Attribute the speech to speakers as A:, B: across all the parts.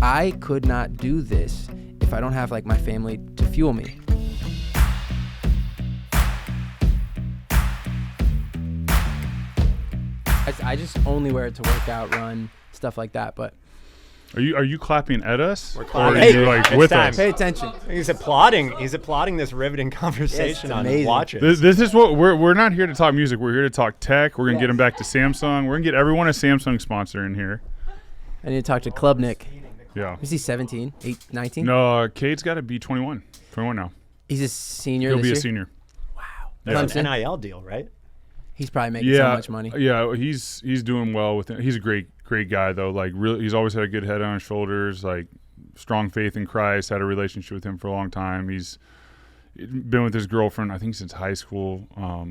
A: I could not do this if I don't have like my family to fuel me. I just only wear it to work out, run, stuff like that. But
B: Are you clapping at us?
C: We're
B: Or
C: clapping.
B: are you like
C: It's
B: with
C: time.
B: us?
A: pay attention.
C: He's applauding. He's applauding this riveting conversation
A: Yes,
C: on
A: amazing.
C: watches.
B: This is what we're not here to talk music. We're here to talk tech. We're gonna get them back to Samsung. We're gonna get everyone a Samsung sponsor in here.
A: I need to talk to Club Nick.
B: Yeah.
A: Is he 17, 19?
B: No, Cade's got to be 21. 21 now.
A: He's a senior
B: He'll
A: this
B: be
A: year?
B: a senior.
A: Wow.
B: Yeah.
C: That's an
A: Clemson?
C: NIL deal, right?
A: He's probably making so much money.
B: Yeah, he's doing well with it. He's a great guy though. Like really, he's always had a good head on his shoulders. Like strong faith in Christ. Had a relationship with him for a long time. He's been with his girlfriend, I think, since high school.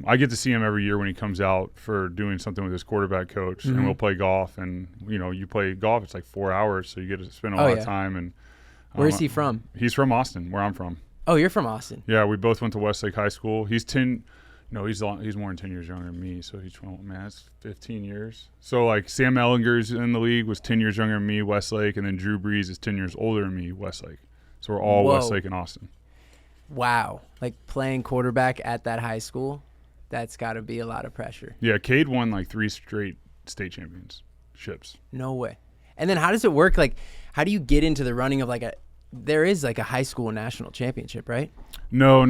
B: I get to see him every year when he comes out for doing something with his quarterback coach, and we'll play golf. And you play golf, it's like 4 hours, so you get to spend a lot of time. And
A: Where is he from?
B: He's from Austin, where I'm from.
A: Oh, you're from Austin.
B: Yeah, we both went to Westlake High School. He's 10. No, he's more than 10 years younger than me. So he's, that's 15 years. So like Sam Ellinger's in the league, was 10 years younger than me, Westlake, and then Drew Brees is 10 years older than me, Westlake. So we're all Westlake and Austin.
A: Wow. Like playing quarterback at that high school, that's got to be a lot of pressure.
B: Yeah, Cade won like 3 straight state championships.
A: No way. And then how does it work? Like, how do you get into the running of there is like a high school national championship, right?
B: No,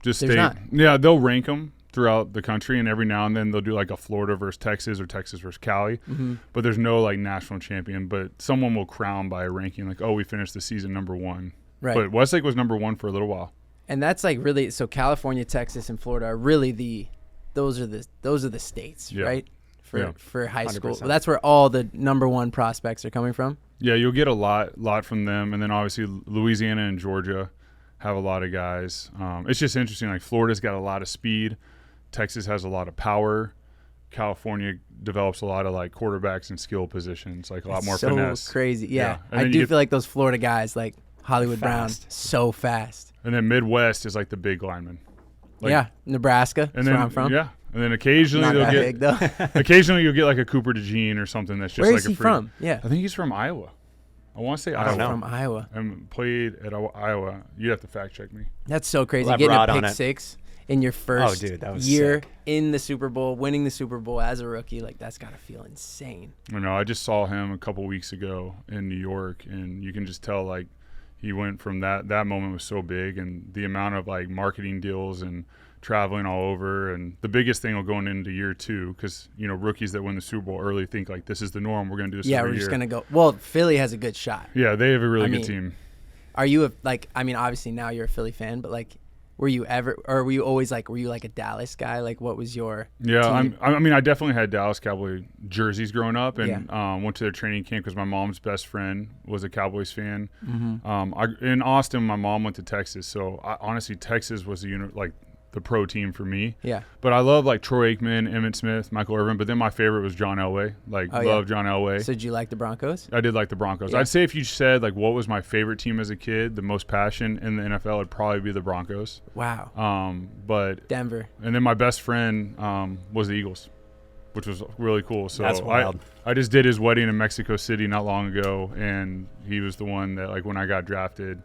B: just
A: There's
B: state.
A: not.
B: Yeah, they'll rank them throughout the country, and every now and then they'll do like a Florida versus Texas or Texas versus Cali.
A: Mm-hmm.
B: But there's no like national champion. But someone will crown by ranking like, oh, we finished the season number 1.
A: Right.
B: But Westlake was number 1 for a little while.
A: And that's like really, so California, Texas, and Florida are really those are the states,
B: Yeah.
A: right?
B: Yeah.
A: For high school.
C: 100%.
A: Well, that's where all the number 1 prospects are coming from.
B: Yeah, you'll get a lot from them, and then obviously Louisiana and Georgia have a lot of guys. It's just interesting. Like Florida's got a lot of speed, Texas has a lot of power, California develops a lot of like quarterbacks and skill positions, like a lot more
A: so
B: finesse.
A: Crazy, yeah.
B: And
A: I
B: then
A: do
B: you
A: feel like those Florida guys, like Hollywood Brown,
C: Fast.
A: so fast.
B: And then Midwest is like the big lineman. Like,
A: Yeah, Nebraska.
B: and
A: That's
B: then
A: where I'm from.
B: yeah, and then occasionally
A: Not
B: they'll
A: that
B: get
A: big though.
B: occasionally you'll get like a Cooper DeJean or something that's just
A: Where
B: like
A: is
B: a
A: he
B: free.
A: from? Yeah,
B: I think he's from Iowa. I want to say
C: I
B: Iowa.
C: don't know.
A: from Iowa.
B: And played at Iowa. You have to fact check me.
A: That's so crazy.
C: We'll have
A: Getting
C: Rod
A: a
C: on
A: pick
C: it.
A: 6 in your first
C: dude, that was
A: year
C: sick.
A: in the Super Bowl, winning the Super Bowl as a rookie, like that's got to feel insane.
B: I know. I just saw him a couple weeks ago in New York, and you can just tell like he went from that moment was so big, and the amount of like marketing deals and traveling all over, and the biggest thing will going into year 2 because rookies that win the Super Bowl early think like this is the norm. We're going to do this.
A: Yeah,
B: every
A: we're just
B: year.
A: gonna go. Well, Philly has a good shot.
B: Yeah, they have a really
A: I
B: good
A: mean,
B: team.
A: Are you obviously now you're a Philly fan, but like, were you always like, were you like a Dallas guy? Like, what was your
B: Yeah,
A: team?
B: I definitely had Dallas Cowboy jerseys growing up, and
A: Yeah.
B: went to their training camp because my mom's best friend was a Cowboys fan.
A: Mm-hmm.
B: In Austin, my mom went to Texas, so honestly, Texas was the pro team for me.
A: Yeah.
B: But I love like Troy Aikman, Emmitt Smith, Michael Irvin. But then my favorite was John Elway. Like
A: Oh, yeah.
B: love John Elway.
A: So did you like the Broncos?
B: I did like the Broncos.
A: Yeah.
B: I'd say if you said like what was my favorite team as a kid, the most passion in the NFL would probably be the Broncos.
A: Wow.
B: But
A: Denver.
B: and then my best friend was the Eagles, which was really cool. So
C: That's wild.
B: I just did his wedding in Mexico City not long ago, and he was the one that like when I got drafted,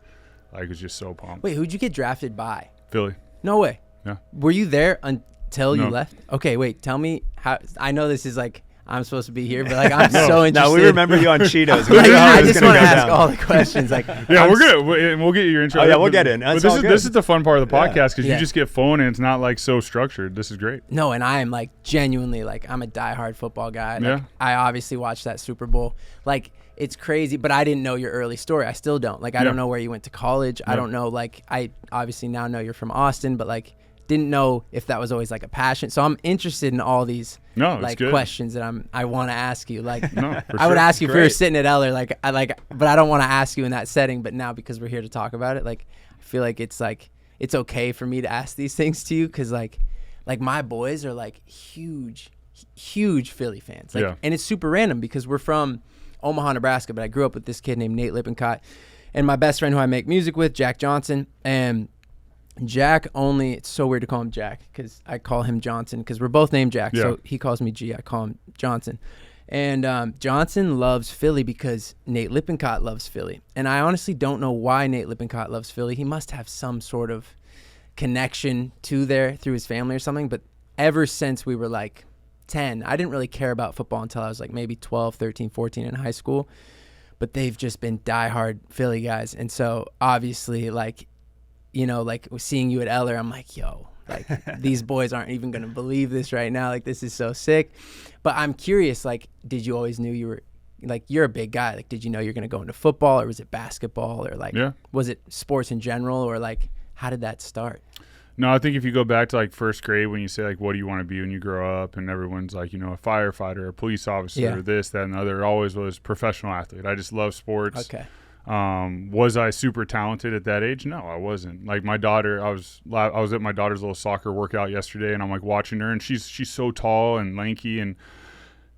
B: I was just so pumped.
A: Wait, who'd you get drafted by?
B: Philly.
A: No way.
B: Yeah.
A: Were you there until you
B: No.
A: left? Okay, wait. Tell me how. I know this is like I'm supposed to be here, but like I'm so interested.
C: No, we remember you on Cheetos. We
A: Like,
C: knew how
A: I
C: it was
A: just
C: gonna
A: want to
C: go
A: ask
C: down.
A: all the questions. Like,
B: Yeah,
A: I'm
B: we're good. We'll get your intro.
C: Oh, yeah, we'll
B: But-
C: get in.
B: but
C: That's
B: this
C: all
B: is
C: good.
B: this is the fun part of the
C: Yeah.
B: podcast because
A: Yeah.
B: you just get phone and it's not like so structured. This is great.
A: No, and I am like genuinely like I'm a diehard football guy. Like,
B: Yeah.
A: I obviously watched that Super Bowl. Like it's crazy, but I didn't know your early story. I still don't. Like I
B: Yeah.
A: don't know where you went to college. I
B: Yeah.
A: don't know. Like I obviously now know you're from Austin, but like didn't know if that was always like a passion. So I'm interested in all these
B: No, it's
A: like
B: good.
A: questions that I want to ask you. Like
B: No, for
A: I would
B: sure.
A: ask you if we were
C: Great.
A: sitting at Eller, but I don't want to ask you in that setting. But now because we're here to talk about it, like I feel like it's okay for me to ask these things to you because like my boys are like huge Philly fans. Like,
B: Yeah.
A: and it's super random because we're from Omaha, Nebraska, but I grew up with this kid named Nate Lippincott, and my best friend who I make music with, Jack Johnson, and Jack it's so weird to call him Jack because I call him Johnson because we're both named Jack.
B: Yeah.
A: So he calls me G, I call him Johnson. And Johnson loves Philly because Nate Lippincott loves Philly. And I honestly don't know why Nate Lippincott loves Philly. He must have some sort of connection to there through his family or something. But ever since we were like 10, I didn't really care about football until I was like maybe 12, 13, 14 in high school. But they've just been diehard Philly guys. And so obviously, like, you know, like seeing you at Eller, I'm like, yo, like these boys aren't even going to believe this right now. Like, this is so sick. But I'm curious, like, did you always knew you were, like, you're a big guy. Like, did you know you're going to go into football, or was it basketball, or like, was it sports in general, or like, how did that start?
B: No, I think if you go back to like first grade, when you say like, what do you want to be when you grow up, and everyone's like, you know, a firefighter, a police officer, this, that, and the other, it always was professional athlete. I just love sports.
A: Okay.
B: Was I super talented at that age? No, I wasn't. Like my daughter, I was at my daughter's little soccer workout yesterday, and I'm like watching her, and she's so tall and lanky, and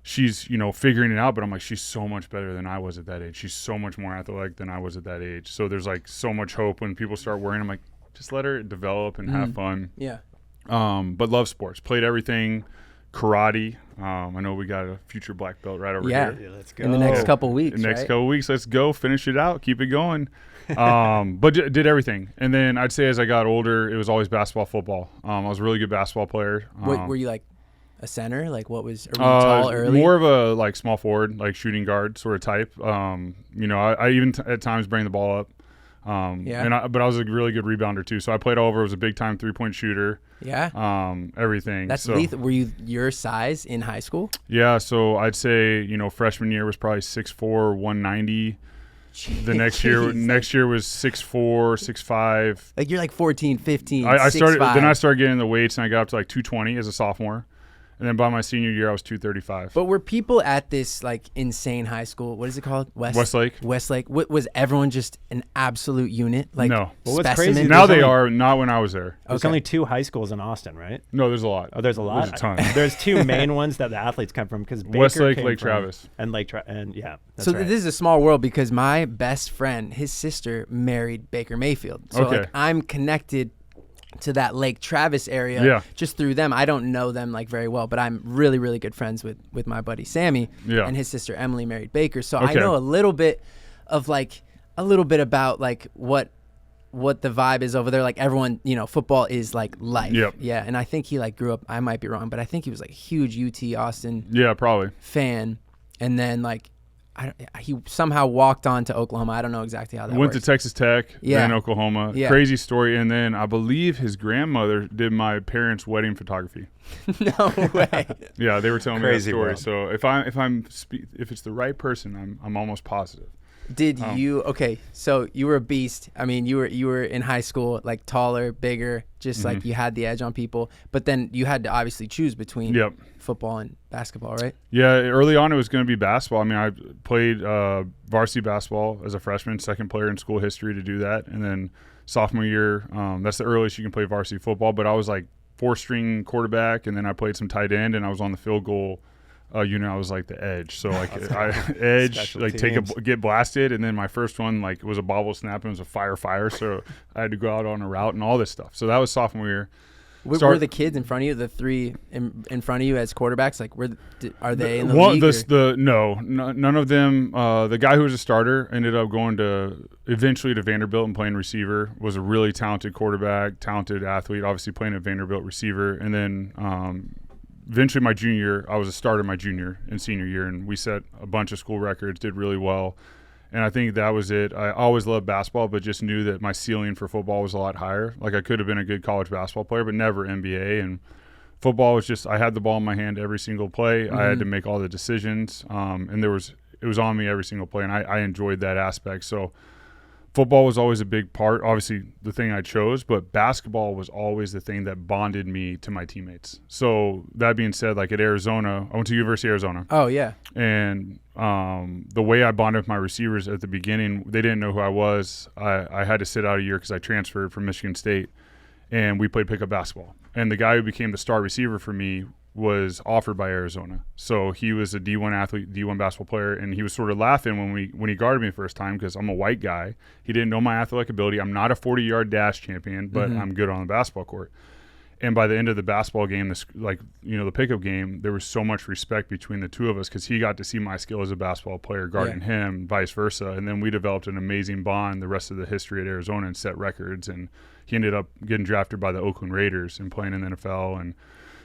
B: she's, you know, figuring it out, but I'm like, she's so much better than I was at that age. She's so much more athletic than I was at that age. So there's like so much hope when people start worrying. I'm like, just let her develop and have fun.
A: Yeah.
B: But love sports. Played everything. Karate. I know we got a future black belt right over here.
C: Yeah, let's go.
A: In the next couple weeks,
B: couple weeks, let's go. Finish it out. Keep it going. But did everything. And then I'd say as I got older, it was always basketball, football. I was a really good basketball player.
A: Were you like a center? Like what was, were you tall early?
B: More of a like small forward, like shooting guard sort of type. You know, I even at times bring the ball up. But I was a really good rebounder too. So I played all over. I was a big time 3-point shooter.
A: Yeah.
B: Everything.
A: That's lethal. Were you your size in high school?
B: Yeah. So I'd say, you know, freshman year was probably 6'4", 190. The next year was 6'4", 6'5".
A: Like you're like 14, 15,
B: I started
A: 6'5".
B: Then I started getting the weights, and I got up to like 220 as a sophomore. And then by my senior year, I was 235.
A: But were people at this like insane high school? What is it called?
B: Westlake.
A: Westlake. Was everyone just an absolute unit? Like
B: no.
C: Well, what's crazy?
B: Now they are. Not when I was there.
C: There's only 2 high schools in Austin, right?
B: No, there's a lot.
C: Oh, there's a lot.
B: There's a ton.
C: There's 2 main ones that the athletes come from, because
B: Westlake, Lake Travis,
C: and yeah. That's
A: so
C: right.
A: this is a small world, because my best friend, his sister married Baker Mayfield. So like I'm connected to that Lake Travis area just through them. I don't know them like very well, but I'm really, really good friends with my buddy Sammy, and his sister Emily married Baker. So I know a little bit about like what the vibe is over there. Like everyone, you know, football is like life. Yeah. And I think he like grew up, I might be wrong, but I think he was like a huge UT Austin
B: probably
A: fan. And then like he somehow walked on to Oklahoma. I don't know exactly how that
B: went
A: works.
B: to Texas Tech, then Oklahoma. Crazy story. And then I believe his grandmother did my parents' wedding photography.
A: No way.
B: Yeah, they were telling me that story.
C: World.
B: So if it's the right person, I'm almost positive.
A: Did you so you were a beast. I mean, you were in high school, like taller, bigger, just like you had the edge on people. But then you had to obviously choose between football and basketball, right?
B: Yeah, early on it was going to be basketball. I mean, I played varsity basketball as a freshman, second player in school history to do that. And then sophomore year, that's the earliest you can play varsity football. But I was like 4-string quarterback, and then I played some tight end, and I was on the field goal unit. I was like the edge. So like edge, like get blasted. And then my first one like was a bobble snap, and it was a fire. So I had to go out on a route and all this stuff. So that was sophomore year.
A: Were the kids in front of you, the 3 in front of you as quarterbacks, like are they in the league?
B: No, none of them. The guy who was a starter ended up going eventually to Vanderbilt and playing receiver. Was a really talented quarterback, talented athlete, obviously playing at Vanderbilt receiver. And then eventually my junior year, I was a starter my junior and senior year, and we set a bunch of school records, did really well. And I think that was it. I always loved basketball, but just knew that my ceiling for football was a lot higher. Like I could have been a good college basketball player, but never NBA. And football was just, I had the ball in my hand every single play. I had to make all the decisions. And it was on me every single play. And I enjoyed that aspect. So football was always a big part, obviously the thing I chose, but basketball was always the thing that bonded me to my teammates. So that being said, like at Arizona, I went to University of Arizona.
A: Oh, yeah.
B: And the way I bonded with my receivers at the beginning, they didn't know who I was. I had to sit out a year because I transferred from Michigan State, and we played pickup basketball. And the guy who became the star receiver for me was offered by Arizona. So he was a D1 athlete, D1 basketball player, and he was sort of laughing when he guarded me the first time because I'm a white guy. He didn't know my athletic ability. I'm not a 40-yard dash champion, but I'm good on the basketball court. And by the end of the basketball game, the pickup game, there was so much respect between the two of us because he got to see my skill as a basketball player guarding him, vice versa. And then we developed an amazing bond the rest of the history at Arizona and set records. And he ended up getting drafted by the Oakland Raiders and playing in the NFL. And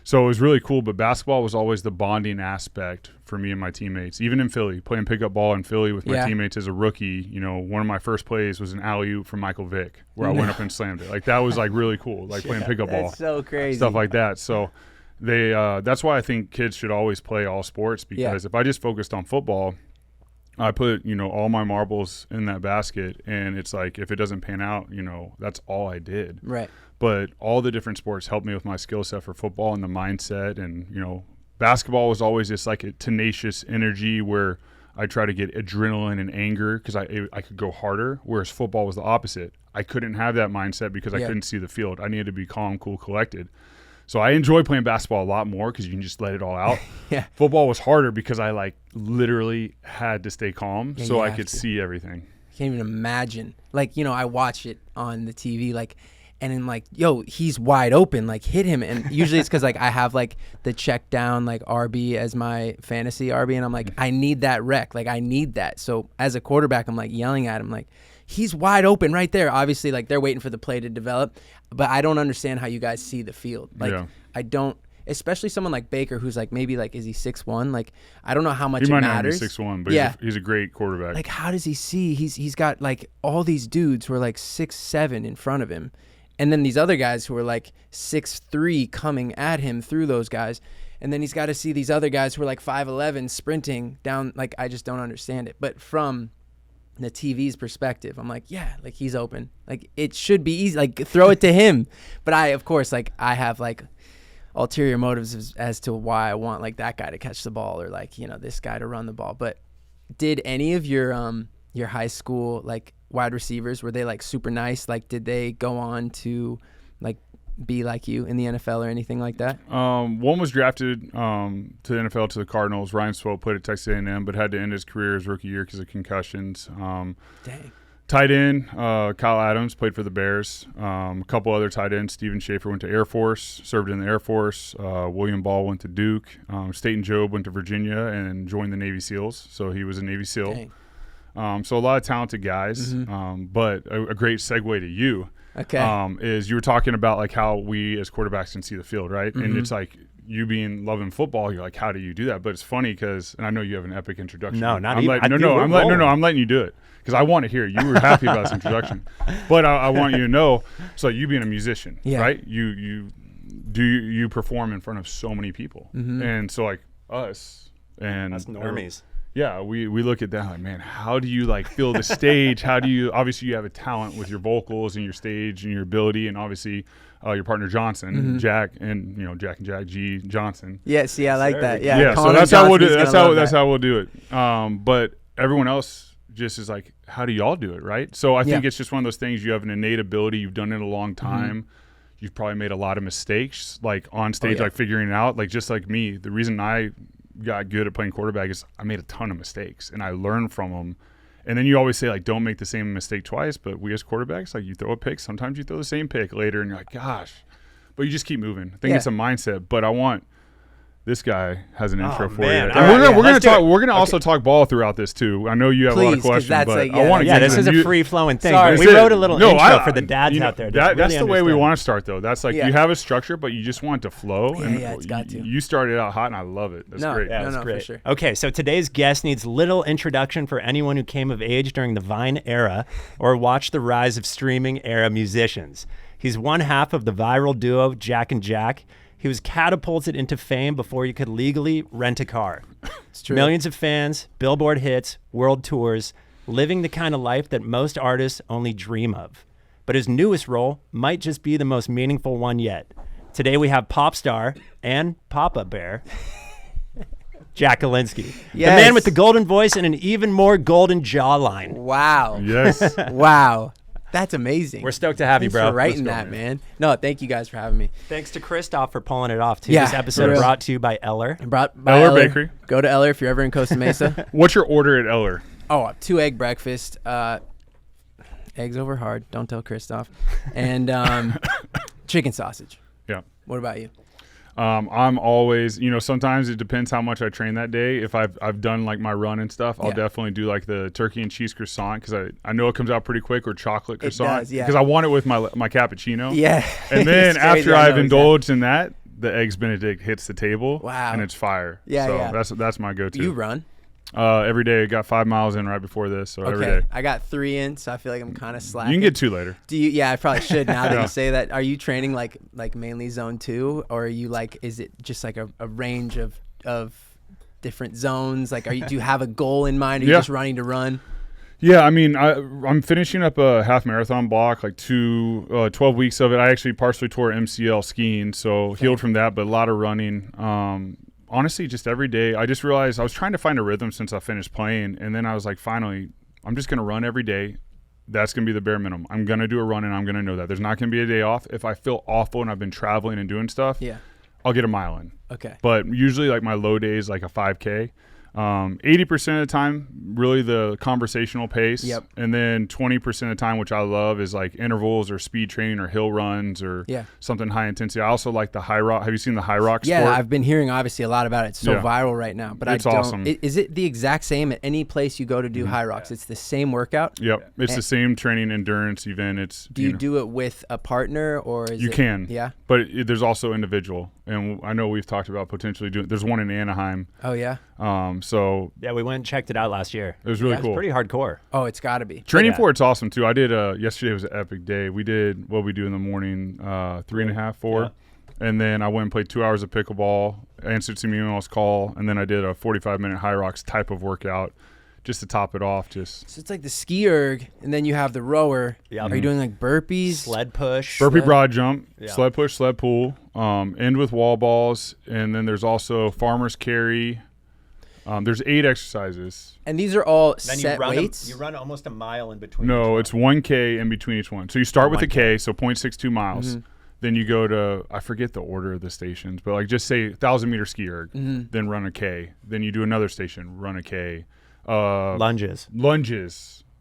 B: so it was really cool. But basketball was always the bonding aspect for me and my teammates. Even in Philly, playing pickup ball in Philly with my teammates as a rookie, one of my first plays was an alley-oop from Michael Vick where I went up and slammed it. Like that was like really cool, like playing pickup ball.
A: That's so crazy.
B: Stuff like that. So that's why I think kids should always play all sports because if I just focused on football, I put, all my marbles in that basket and it's like if it doesn't pan out, that's all I did.
A: Right.
B: But all the different sports helped me with my skill set for football and the mindset. And, basketball was always just like a tenacious energy where I try to get adrenaline and anger because I could go harder, whereas football was the opposite. I couldn't have that mindset because I couldn't see the field. I needed to be calm, cool, collected. So I enjoy playing basketball a lot more because you can just let it all out. Football was harder because I literally had to stay calm so I could see everything.
A: I can't even imagine. I watch it on the TV, and then he's wide open, hit him. And usually it's because I have the check down RB as my fantasy RB, and I'm I need that rec, I need that. So as a quarterback, I'm yelling at him he's wide open right there. Obviously they're waiting for the play to develop, but I don't understand how you guys see the field. I don't. Especially someone like Baker, who's maybe is he 6'1"? I don't know how much it matters.
B: He might not be 6'1", but he's a great quarterback.
A: How does he see? He's got all these dudes who are 6'7" in front of him. And then these other guys who are 6'3" coming at him through those guys. And then he's got to see these other guys who are 5'11" sprinting down. I just don't understand it. But from the TV's perspective, I'm he's open. It should be easy. Throw it to him. But of course, I have ulterior motives as to why I want that guy to catch the ball or this guy to run the ball. But did any of your high school wide receivers, were they super nice? Did they go on to be like you in the NFL or anything like that?
B: One was drafted to the NFL to the Cardinals. Ryan Swope played at Texas A&M, but had to end his career his rookie year because of concussions.
A: Dang.
B: Tight end, Kyle Adams played for the Bears. A couple other tight ends. Steven Schaefer went to Air Force, served in the Air Force. William Ball went to Duke. Staten Job went to Virginia and joined the Navy SEALs. So he was a Navy SEAL.
A: Dang.
B: So a lot of talented guys. But a great segue to you.
A: Okay.
B: Is you were talking about how we as quarterbacks can see the field, right? And it's you being loving football, you're how do you do that? But it's funny because, and I know you have an epic introduction.
C: No, not
B: I'm
C: even.
B: I'm letting you do it because I want to hear it. You were happy about this introduction, but I want you to know. So you being a musician, right? You perform in front of so many people, and so us and
C: us normies.
B: We look at that man, how do you feel the stage? How do you, obviously you have a talent with your vocals and your stage and your ability, and obviously your partner Johnson, Jack, and Jack and Jack G Johnson.
A: Yeah, see, I like that.
B: So that's how we'll do it. That's how we'll do it. But everyone else just is how do y'all do it, right? So I think it's just one of those things. You have an innate ability. You've done it a long time. You've probably made a lot of mistakes, on stage, figuring it out. Just like me, the reason I got good at playing quarterback is I made a ton of mistakes and I learned from them. And then you always say don't make the same mistake twice, but we as quarterbacks, you throw a pick, sometimes you throw the same pick later and you're gosh, but you just keep moving. I think it's a mindset, but this guy has an intro for you. And we're gonna also talk ball throughout this too. I know you have a lot of questions, but I want to.
C: This is a free flowing thing.
A: Sorry.
C: We wrote a little intro for the dads out there.
B: That's the way we want to start, though. That's you have a structure, but you just want it to flow.
A: It's got to.
B: You started out hot, and I love it. That's great.
C: Yeah,
A: no,
C: great.
A: for sure.
C: Okay, so today's guest needs little introduction for anyone who came of age during the Vine era or watched the rise of streaming era musicians. He's one half of the viral duo Jack and Jack. He was catapulted into fame before you could legally rent a car.
A: It's true.
C: Millions of fans, Billboard hits, world tours, living the kind of life that most artists only dream of. But his newest role might just be the most meaningful one yet. Today we have pop star and Papa Bear, Jack Gilinsky.
A: Yes.
C: The man with the golden voice and an even more golden jawline.
A: Wow.
B: Yes.
A: Wow. That's amazing.
C: We're stoked to have
A: Thanks
C: you, bro.
A: for writing that, man. No, thank you guys for having me.
C: Thanks to Christoph for pulling it off, too.
A: Yeah,
C: This episode
A: for real.
C: brought to you by Eller.
A: Brought by
B: Eller Bakery.
A: Go to Eller if you're ever in Costa Mesa.
B: What's your order at Eller?
A: Oh, 2 egg breakfast. Eggs over hard. Don't tell Christoph. And chicken sausage.
B: Yeah.
A: What about you?
B: I'm always, sometimes it depends how much I train that day. If I've done like my run and stuff, I'll definitely do like the turkey and cheese croissant because I know it comes out pretty quick, or chocolate croissant.
A: It does, yeah.
B: Because I want it with my cappuccino.
A: Yeah.
B: And then
A: It's
B: after
A: crazy. I
B: I've
A: know
B: indulged in that, the eggs Benedict hits the table.
A: Wow.
B: And it's fire.
A: Yeah,
B: so
A: yeah.
B: that's my go-to.
A: You run?
B: Every day. I got 5 miles in right before this, so every day.
A: I got 3 in, so I feel like I'm kind of slacking.
B: You can get 2 later.
A: Do you? Yeah, I probably should now that you say that. Are you training like mainly zone 2, or are you like? Is it just like a range of different zones? Like, do you have a goal in mind? Or are you just running to run?
B: Yeah, I mean, I'm finishing up a half marathon block, like 12 weeks of it. I actually partially tore MCL skiing, so healed from that, but a lot of running. Honestly, just every day, I just realized I was trying to find a rhythm since I finished playing, and then I was like, finally, I'm just going to run every day. That's going to be the bare minimum. I'm going to do a run, and I'm going to know that. There's not going to be a day off. If I feel awful and I've been traveling and doing stuff, I'll get a mile in.
A: Okay.
B: But usually, like, my low day is like a 5K. 80% of the time, really the conversational pace.
A: Yep.
B: And then 20% of the time, which I love, is like intervals or speed training or hill runs or something high intensity. I also like the high rock. Have you seen the high rock sport?
A: Yeah, I've been hearing obviously a lot about it. It's so viral right now. But
B: it's
A: I don't.
B: Awesome.
A: Is it the exact same at any place you go to do high rocks? It's the same workout?
B: Yep. It's the same training endurance event.
A: Do you do it with a partner or is
B: you can.
A: Yeah.
B: But there's also individual. And I know we've talked about potentially doing, there's one in Anaheim.
A: Oh, yeah?
B: So
C: yeah, we went and checked it out last year.
B: It was really cool.
C: It's pretty hardcore.
A: Oh, it's got to be.
B: Training for it's awesome too. I did yesterday was an epic day. We did what we do in the morning, 3.5, 4. And then I went and played 2 hours of pickleball, answered some emails, call, and then I did a 45-minute high rocks type of workout just to top it off. So
A: it's like the ski erg, and then you have the rower.
C: Yeah.
A: Are you doing like burpees?
C: Sled push.
B: Burpee broad jump, sled push, sled pull, end with wall balls, and then there's also farmer's carry. There's 8 exercises.
A: And these are all
C: Then
A: set weights?
C: You run almost a mile in between.
B: No, it's 1K in between each one. So you start with a K, so 0.62 miles. Then you go to, I forget the order of the stations, but like just say 1,000-meter ski erg, then run a K. Then you do another station, run a K.
C: Lunges.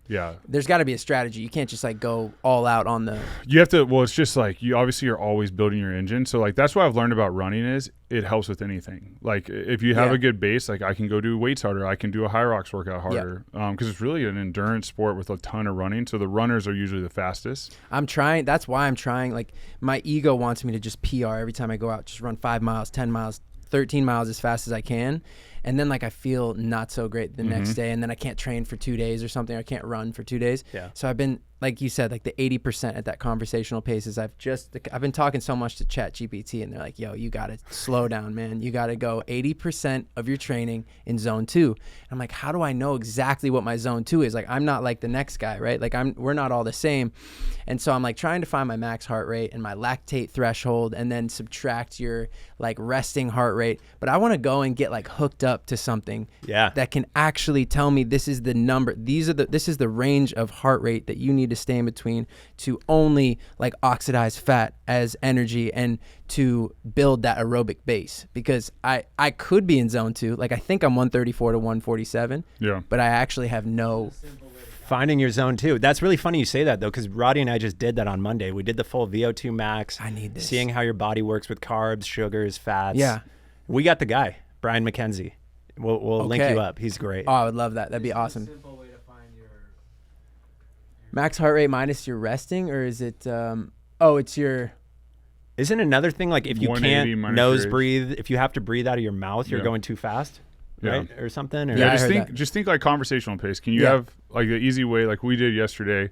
B: Yeah.
A: There's got to be a strategy. You can't just like go all out on the.
B: You have to, well, it's just like you obviously are always building your engine. So like that's what I've learned about running is it helps with anything. Like if you have a good base, like I can go do weights harder. I can do a high rocks workout harder. Because it's really an endurance sport with a ton of running. So the runners are usually the fastest.
A: I'm trying. That's why I'm trying. Like my ego wants me to just PR every time I go out, just run 5 miles, 10 miles, 13 miles as fast as I can. And then like I feel not so great the next day, and then I can't train for 2 days or something. I can't run for 2 days. Yeah. So I've been, like you said, like the 80% at that conversational paces. I've been talking so much to ChatGPT, and they're like, "Yo, you gotta slow down, man. You gotta go 80% of your training in zone 2." And I'm like, how do I know exactly what my zone 2 is? Like I'm not like the next guy, right? Like we're not all the same. And so I'm like trying to find my max heart rate and my lactate threshold, and then subtract your like resting heart rate. But I want to go and get like hooked up to something that can actually tell me this is the number. This is the range of heart rate that you need to stay in between to only like oxidize fat as energy and to build that aerobic base. Because I could be in zone 2. Like I think I'm 134 to 147. Yeah. But I actually have no.
C: Finding your zone 2. That's really funny you say that, though, because Roddy and I just did that on Monday. We did the full VO2 max.
A: I need this.
C: Seeing how your body works with carbs, sugars, fats.
A: Yeah.
C: We got the guy, Brian McKenzie. We'll link you up. He's great.
A: Oh, I would love that. That'd be awesome. Simple way to find your max heart rate minus your resting, or is it? It's your.
C: Isn't another thing like if you can't nose breathe, if you have to breathe out of your mouth, you're going too fast? Right, or something. Or
B: just think like conversational pace. Can you have like the easy way, like we did yesterday?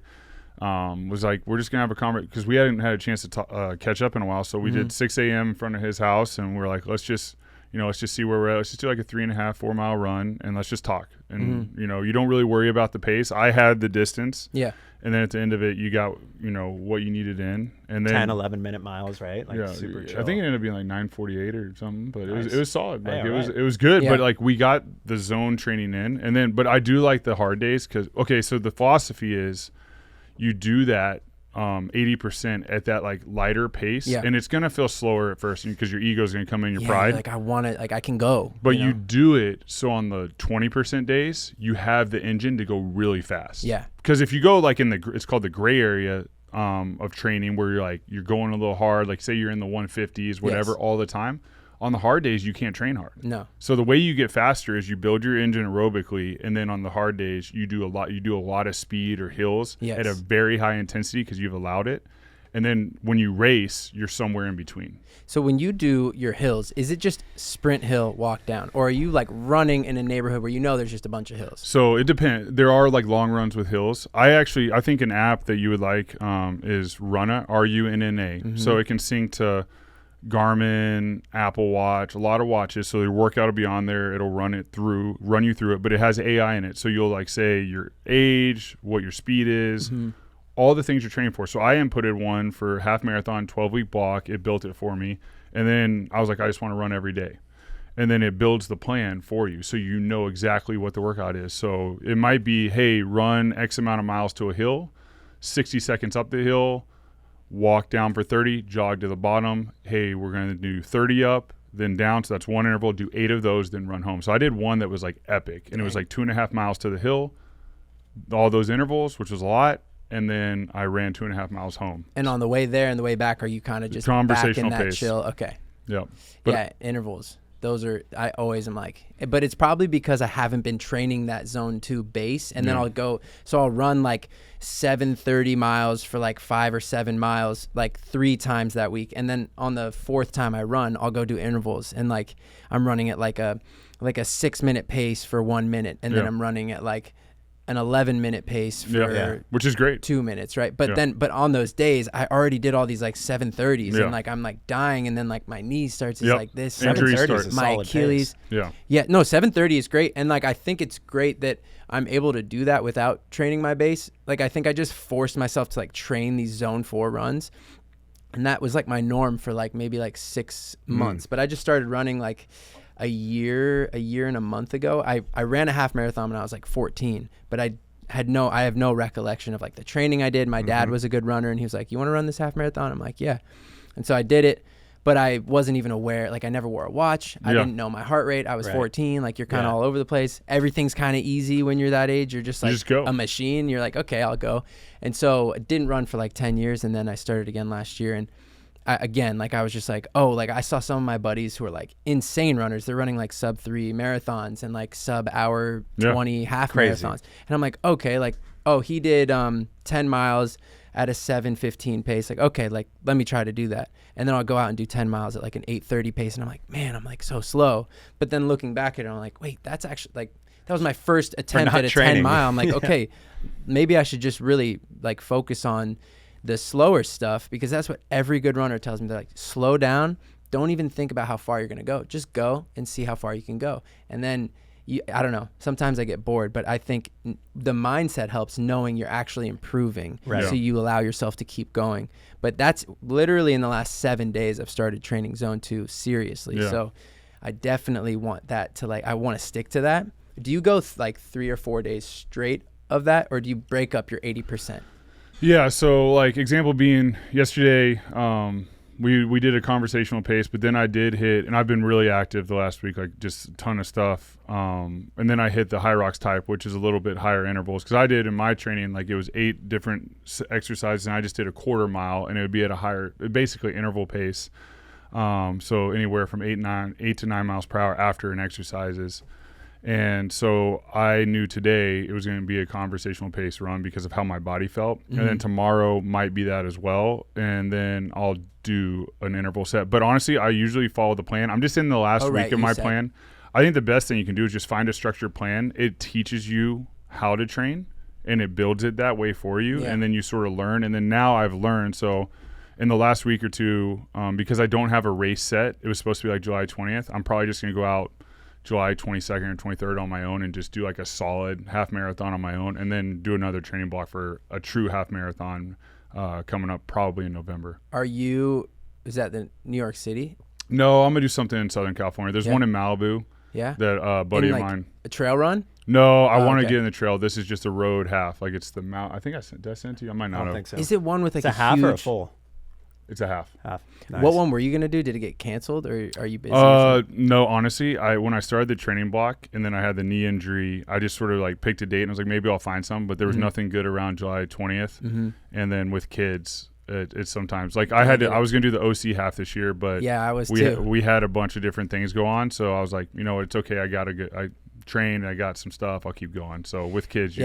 B: Was like we're just gonna have a conversation because we hadn't had a chance to catch up in a while. So we did 6 a.m. in front of his house, and we're like, let's just see where we're at. Let's just do like a 3.5, 4 mile run, and let's just talk. And you don't really worry about the pace. I had the distance. Yeah. And then at the end of it, you got, what you needed in. And then
C: 10, 11 minute miles, right? Like super chill.
B: I think it ended up being like 9:48 or something, but it was solid. Like it was good, but like we got the zone training in. And then, but I do like the hard days so the philosophy is you do that 80% at that like lighter pace, and it's gonna feel slower at first because your ego's gonna come in, your pride.
A: Like I want it, like I can go.
B: But you do it so on the 20% days, you have the engine to go really fast. Yeah. Because if you go like it's called the gray area, of training where you're going a little hard, like say you're in the 150s, whatever, all the time. On the hard days, you can't train hard.
A: No.
B: So the way you get faster is you build your engine aerobically, and then on the hard days, you do a lot of speed or hills at a very high intensity because you've allowed it. And then when you race, you're somewhere in between.
A: So when you do your hills, is it just sprint hill, walk down? Or are you like running in a neighborhood where you know there's just a bunch of hills?
B: So it depends. There are like long runs with hills. I think an app that you would like is Runna, RUNNA.
A: Mm-hmm.
B: So it can sync to Garmin, Apple Watch, a lot of watches. So your workout will be on there. It'll run you through it, but it has AI in it. So you'll like say your age, what your speed is, all the things you're training for. So I inputted one for half marathon, 12-week block. It built it for me. And then I was like, I just want to run every day. And then it builds the plan for you. So you know exactly what the workout is. So it might be, hey, run X amount of miles to a hill, 60 seconds up the hill, walk down for 30, jog to the bottom. Hey, we're going to do 30 up, then down. So that's one interval, do 8 of those, then run home. So I did one that was like epic. And it was like 2.5 miles to the hill, all those intervals, which was a lot. And then I ran 2.5 miles home.
A: And on the way there and the way back, are you kind of just back in that
B: pace.
A: chill? Okay.
B: Yeah.
A: Yeah, intervals. Those are, I always am like, but it's probably because I haven't been training that zone 2 base. And then I'll run like 730 miles for like 5 or 7 miles, like 3 times that week. And then on the 4th time I run, I'll go do intervals. And like, I'm running at like a 6-minute pace for 1 minute. And then I'm running at like an 11-minute pace for
B: which is great.
A: 2 minutes, right? But then on those days I already did all these like 730s and like I'm like dying, and then like my knee starts is like this.
C: 730 is
A: my Achilles.
C: Pace.
A: No, 730 is great. And like I think it's great that I'm able to do that without training my base. Like I think I just forced myself to like train these zone 4 runs, and that was like my norm for like maybe like 6 months. But I just started running like a year and a month ago. I ran a half marathon when I was like 14, but I have no recollection of like the training I did. My dad was a good runner, and he was like, you want to run this half marathon? I'm like, yeah. And so I did it, but I wasn't even aware. Like I never wore a watch. I didn't know my heart rate. I was 14. Like you're kind of all over the place. Everything's kind of easy when you're that age. You're just like a machine. You're like, okay, I'll go. And so I didn't run for like 10 years. And then I started again last year. And I was just like, oh, like I saw some of my buddies who are like insane runners. They're running like sub 3 marathons and like sub hour 20 half marathons. And I'm like, okay, like, oh, he did 10 miles at a 7:15 pace. Like, okay, like let me try to do that. And then I'll go out and do 10 miles at like an 8:30 pace. And I'm like, man, I'm like so slow. But then looking back at it, I'm like, wait, that's actually like, that was my first attempt at a 10 mile. I'm like, okay, maybe I should just really like focus on the slower stuff, because that's what every good runner tells me. They're like, slow down. Don't even think about how far you're going to go. Just go and see how far you can go. And then I don't know. Sometimes I get bored, but I think the mindset helps, knowing you're actually improving. Right. So you allow yourself to keep going. But that's literally in the last 7 days I've started training zone 2 seriously. Yeah. So I definitely want that to like, I want to stick to that. Do you go like 3 or 4 days straight of that, or do you break up your 80%?
B: Yeah, so like example being yesterday, we did a conversational pace, but then I did hit, and I've been really active the last week, like just a ton of stuff. And then I hit the High Rocks type, which is a little bit higher intervals, because I did in my training, like it was 8 different exercises, and I just did a quarter mile, and it would be at a higher, basically interval pace. So anywhere from 8 to 9 miles per hour after an exercises. And so I knew today it was going to be a conversational pace run because of how my body felt. And then tomorrow might be that as well. And then I'll do an interval set. But honestly, I usually follow the plan. I'm just in the last week of my plan. I think the best thing you can do is just find a structured plan. It teaches you how to train, and it builds it that way for you. Yeah. And then you sort of learn. And then now I've learned. So in the last week or two, because I don't have a race set, it was supposed to be like July 20th. I'm probably just going to go out July 22nd or 23rd on my own and just do like a solid half marathon on my own, and then do another training block for a true half marathon coming up probably in November.
A: Is that the New York City?
B: No, I'm going to do something in Southern California. There's one in Malibu.
A: Yeah.
B: That buddy of mine.
A: A trail run?
B: No, I want to get in the trail. This is just a road half. Like it's the mount. I think did I send it to you? I might not have.
C: Think so.
A: Is it one with like
C: a half or a full?
B: It's a half.
C: Half. Nice.
A: What one were you gonna do? Did it get canceled, or are you busy?
B: No, honestly, when I started the training block and then I had the knee injury, I just sort of like picked a date and I was like, maybe I'll find some, but there was nothing good around July 20th. And then with kids, it's sometimes like I was gonna do the OC half this year, but
A: yeah, I was too.
B: We had a bunch of different things go on, so I was like, it's okay. I trained, I got some stuff. I'll keep going. So with kids,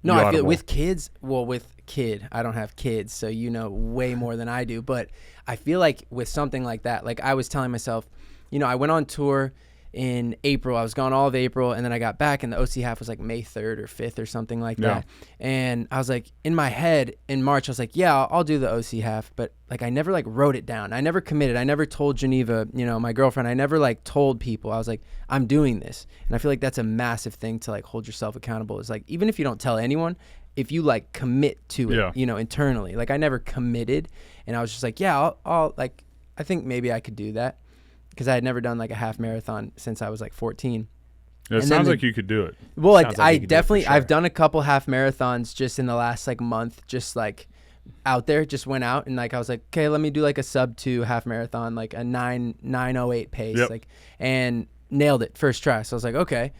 A: No, I feel with kids. Well, with kid, I don't have kids, so you know way more than I do. But I feel like with something like that, like I was telling myself, I went on tour in April. I was gone all of April, and then I got back, and the OC half was like May 3rd or 5th or something like that. And I was like, in my head, in March, I was like, yeah, I'll do the OC half. But like, I never like wrote it down. I never committed. I never told Geneva, my girlfriend. I never like told people. I was like, I'm doing this. And I feel like that's a massive thing to like hold yourself accountable. It's like, even if you don't tell anyone, if you like commit to it, internally. Like I never committed, and I was just like, yeah, I'll like, I think maybe I could do that. Because I had never done like a half marathon since I was like 14.
B: It sounds like you could do it.
A: Well, I definitely, sure. I've done a couple half marathons just in the last like month, just like out there, just went out and like, I was like, okay, let me do like a sub 2 half marathon, like a 9:08 pace, like, and nailed it first try. So I was like, okay.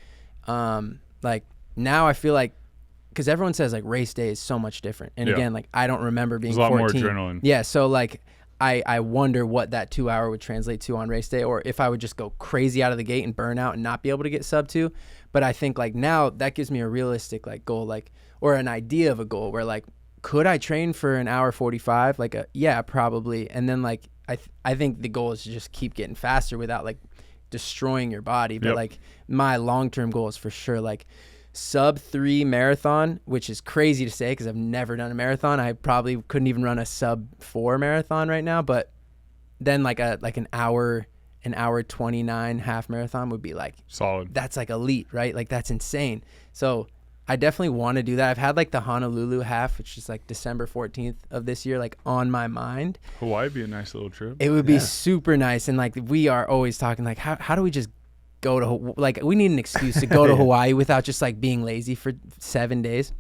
A: Like now I feel like, because everyone says like race day is so much different. And again, like I don't remember being 14.
B: There's a lot more adrenaline.
A: Yeah. So like, I wonder what that 2 hour would translate to on race day, or if I would just go crazy out of the gate and burn out and not be able to get sub 2. But I think like now that gives me a realistic like goal, like, or an idea of a goal where like, could I train for an hour 45? Like yeah, probably. And then like, I think the goal is to just keep getting faster without like destroying your body. But like my long-term goal is for sure like sub 3 marathon, which is crazy to say because I've never done a marathon. I probably couldn't even run a sub 4 marathon right now, but then like an hour 29 half marathon would be like
B: solid.
A: That's like elite, right? Like that's insane. So I definitely want to do that. I've had like the Honolulu half, which is like December 14th of this year, like on my mind.
B: Hawaii would be a nice little trip.
A: It would be super nice. And like we are always talking like how do we just go to, like, we need an excuse to go to Hawaii without just like being lazy for 7 days.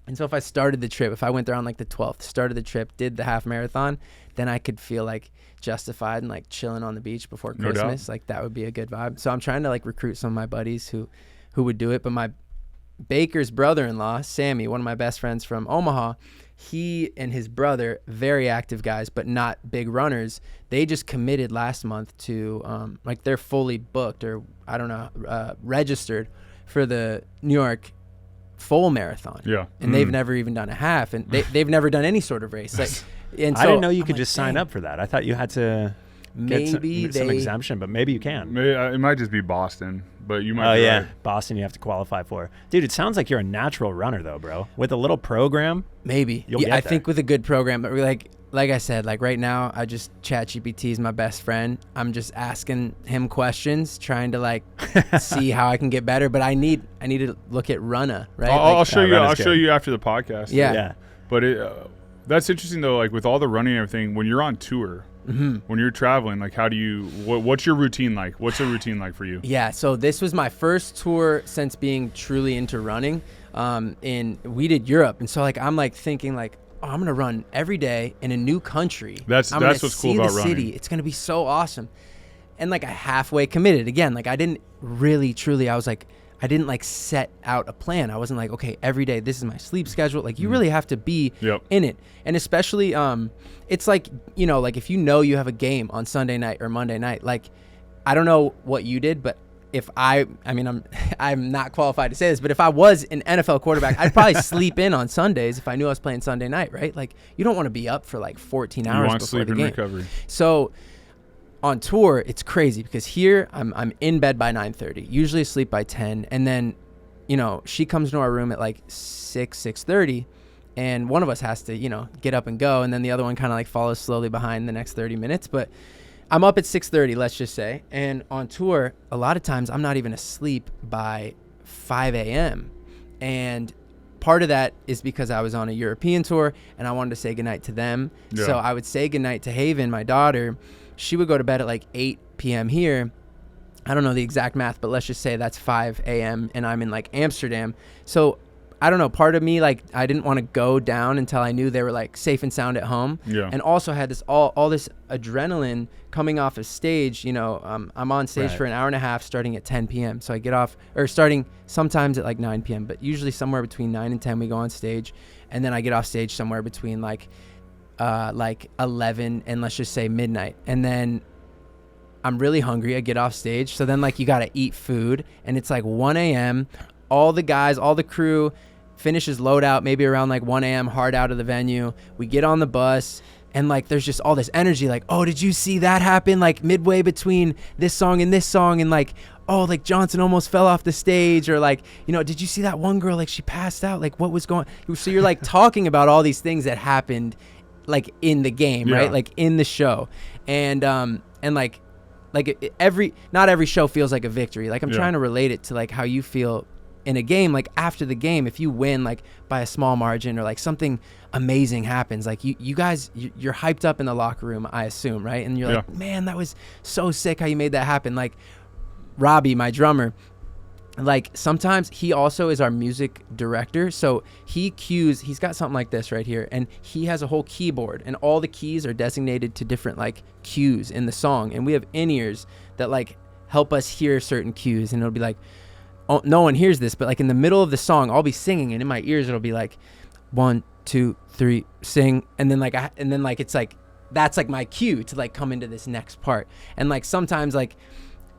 A: And so if I started the trip, if I went there on like the 12th, started the trip, did the half marathon, then I could feel like justified and like chilling on the beach before Christmas. Like that would be a good vibe. So I'm trying to like recruit some of my buddies who would do it. But my Baker's brother-in-law, Sammy, one of my best friends from Omaha, he and his brother, very active guys, but not big runners. They just committed last month to, like they're fully booked or I don't know, registered for the New York full marathon. Yeah. And they've never even done a half, and they've never done any sort of race. Like, and so
C: I didn't know you could just sign up for that. I thought you had to
A: maybe
C: get some exemption, but maybe you can.
B: Maybe, it might just be Boston, but you might.
C: Oh,
B: be
C: yeah.
B: right.
C: Boston you have to qualify for. Dude, it sounds like you're a natural runner, though, bro. With a little program.
A: Maybe. Yeah, I think with a good program, but like I said, like right now, I just ChatGPT is my best friend. I'm just asking him questions, trying to like see how I can get better. But I need to look at Runna, right?
B: I'll show you. I'll show you after the podcast.
A: Yeah.
B: But that's interesting though. Like with all the running and everything, when you're on tour, when you're traveling, like how do you? What's your routine like? What's a routine like for you?
A: Yeah. So this was my first tour since being truly into running. And we did Europe, and so like I'm like thinking like, oh, I'm gonna run every day in a new country.
B: That's what's cool about running.
A: City. It's gonna be so awesome. And like I halfway committed again. Like I didn't really truly. I was like, I didn't like set out a plan. I wasn't like, okay, every day this is my sleep schedule. Like you really have to be in it. And especially it's like, like if you have a game on Sunday night or Monday night, like I don't know what you did, but if I mean I'm not qualified to say this, but if I was an NFL quarterback, I'd probably sleep in on Sundays if I knew I was playing Sunday night, right? Like you don't want to be up for like 14 hours before
B: sleep
A: the
B: in
A: game.
B: Recovery. So
A: on tour, it's crazy because here I'm in bed by 9:30, usually asleep by 10, and then, she comes to our room at like 6:30, and one of us has to, get up and go, and then the other one kind of like follows slowly behind the next 30 minutes. But I'm up at 6:30, let's just say, and on tour, a lot of times I'm not even asleep by 5 a.m. And part of that is because I was on a European tour and I wanted to say goodnight to them. Yeah. So I would say goodnight to Haven, my daughter. She would go to bed at like 8 p.m. here. I don't know the exact math, but let's just say that's 5 a.m. and I'm in like Amsterdam. So I don't know, part of me, like, I didn't want to go down until I knew they were like safe and sound at home.
B: Yeah.
A: And also had this all this adrenaline coming off of stage. You know, I'm on stage
C: Right.
A: for an hour and a half starting at 10 p.m. So I get off, or starting sometimes at like 9 p.m., but usually somewhere between 9 and 10 we go on stage. And then I get off stage somewhere between like 11 and let's just say midnight. And then I'm really hungry. I get off stage. So then like you got to eat food, and it's like 1 a.m. All the guys, all the crew finishes loadout maybe around like 1 a.m. hard out of the venue. We get on the bus, and like there's just all this energy, like, oh, did you see that happen like midway between this song and this song? And like, oh, like Johnson almost fell off the stage, or like, you know, did you see that one girl, like she passed out, like what was going? So you're like talking about all these things that happened like in the game, right? Like in the show. And like not every show feels like a victory. Like I'm trying to relate it to like how you feel in a game. Like after the game, if you win like by a small margin, or like something amazing happens, like you guys, you're hyped up in the locker room, I assume, right? And you're like, man, that was so sick how you made that happen. Like Robbie, my drummer, like sometimes he also is our music director, so he's got something like this right here, and he has a whole keyboard, and all the keys are designated to different like cues in the song, and we have in-ears that like help us hear certain cues, and it'll be like, oh, no one hears this, but like in the middle of the song I'll be singing, and in my ears it'll be like 1 2 3 sing, and then like it's like that's like my cue to like come into this next part. And like sometimes like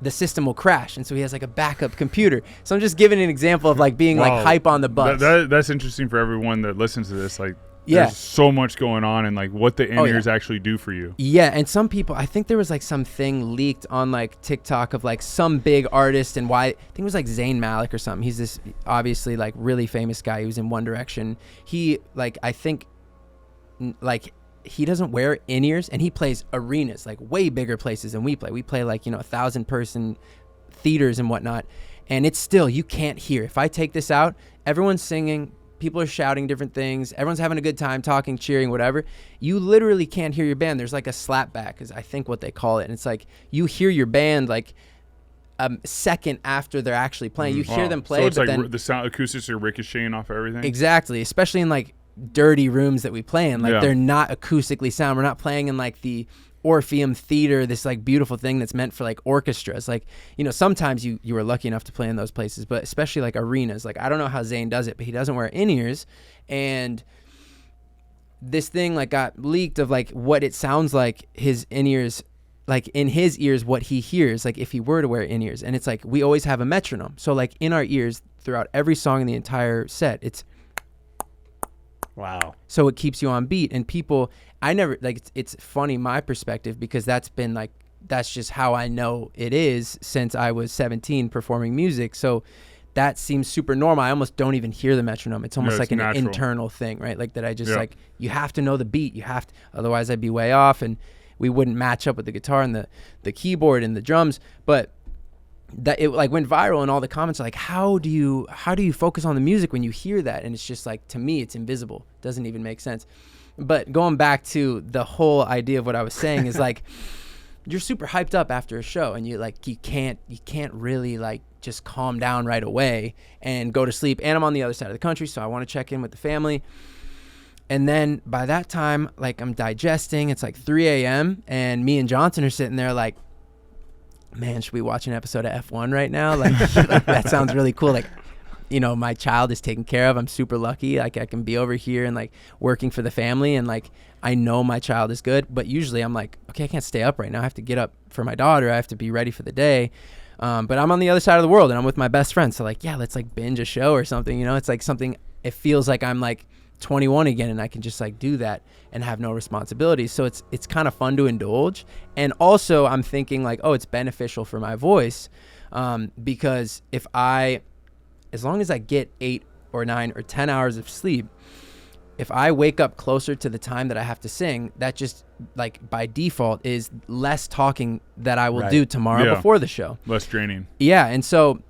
A: the system will crash, and so he has like a backup computer. So I'm just giving an example of like being like hype on the bus.
B: That's interesting for everyone that listens to this. Like, there's so much going on, and like what the in-ears actually do for you. Yeah,
A: and some people, I think there was like something leaked on like TikTok of like some big artist, and why, I think it was like Zayn Malik or something. He's this obviously like really famous guy. He was in One Direction. He like, I think like he doesn't wear in-ears, and he plays arenas, like way bigger places than we play. We play like, you know, 1,000-person theaters and whatnot, and it's still, you can't hear. If I take this out, everyone's singing, people are shouting different things, everyone's having a good time, talking, cheering, whatever. You literally can't hear your band. There's like a slapback, is I think what they call it, and it's like you hear your band like a second after they're actually playing. You hear them play,
B: so it's
A: but
B: like
A: then
B: the sound acoustics are ricocheting off everything.
A: Exactly, especially in like dirty rooms that we play in, like they're not acoustically sound. We're not playing in like the Orpheum Theater, this like beautiful thing that's meant for like orchestras. Like, you know, sometimes you are lucky enough to play in those places, but especially like arenas. Like, I don't know how Zayn does it, but he doesn't wear in-ears, and this thing like got leaked of like what it sounds like his in-ears, like in his ears, what he hears like if he were to wear in-ears. And it's like we always have a metronome, so like in our ears throughout every song in the entire set, it's
C: wow.
A: So it keeps you on beat. And people, I never, like, it's funny, my perspective, because that's been like, that's just how I know it is since I was 17 performing music. So that seems super normal. I almost don't even hear the metronome. It's almost like an internal thing, right? Like that I just like, you have to know the beat. You have to, otherwise I'd be way off, and we wouldn't match up with the guitar and the keyboard and the drums. But that it like went viral, and all the comments are like, how do you focus on the music when you hear that? And it's just like, to me, it's invisible. It doesn't even make sense. But going back to the whole idea of what I was saying is like, you're super hyped up after a show, and you like, you can't really like just calm down right away and go to sleep. And I'm on the other side of the country, so I want to check in with the family. And then by that time, like I'm digesting, it's like 3 a.m. and me and Johnson are sitting there like, man, should we watch an episode of F1 right now? Like, like that sounds really cool. Like, you know, my child is taken care of. I'm super lucky. Like I can be over here and like working for the family, and like I know my child is good. But usually I'm like, okay, I can't stay up right now. I have to get up for my daughter. I have to be ready for the day. But I'm on the other side of the world, and I'm with my best friend. So like, yeah, let's like binge a show or something. You know, it's like something, it feels like I'm like 21 again, and I can just like do that and have no responsibilities. So it's kind of fun to indulge. And also I'm thinking like, oh, it's beneficial for my voice, because as long as I get 8 or 9 or 10 hours of sleep, if I wake up closer to the time that I have to sing, that just like by default is less talking that I will do tomorrow before the show.
B: Less draining.
A: Yeah. And so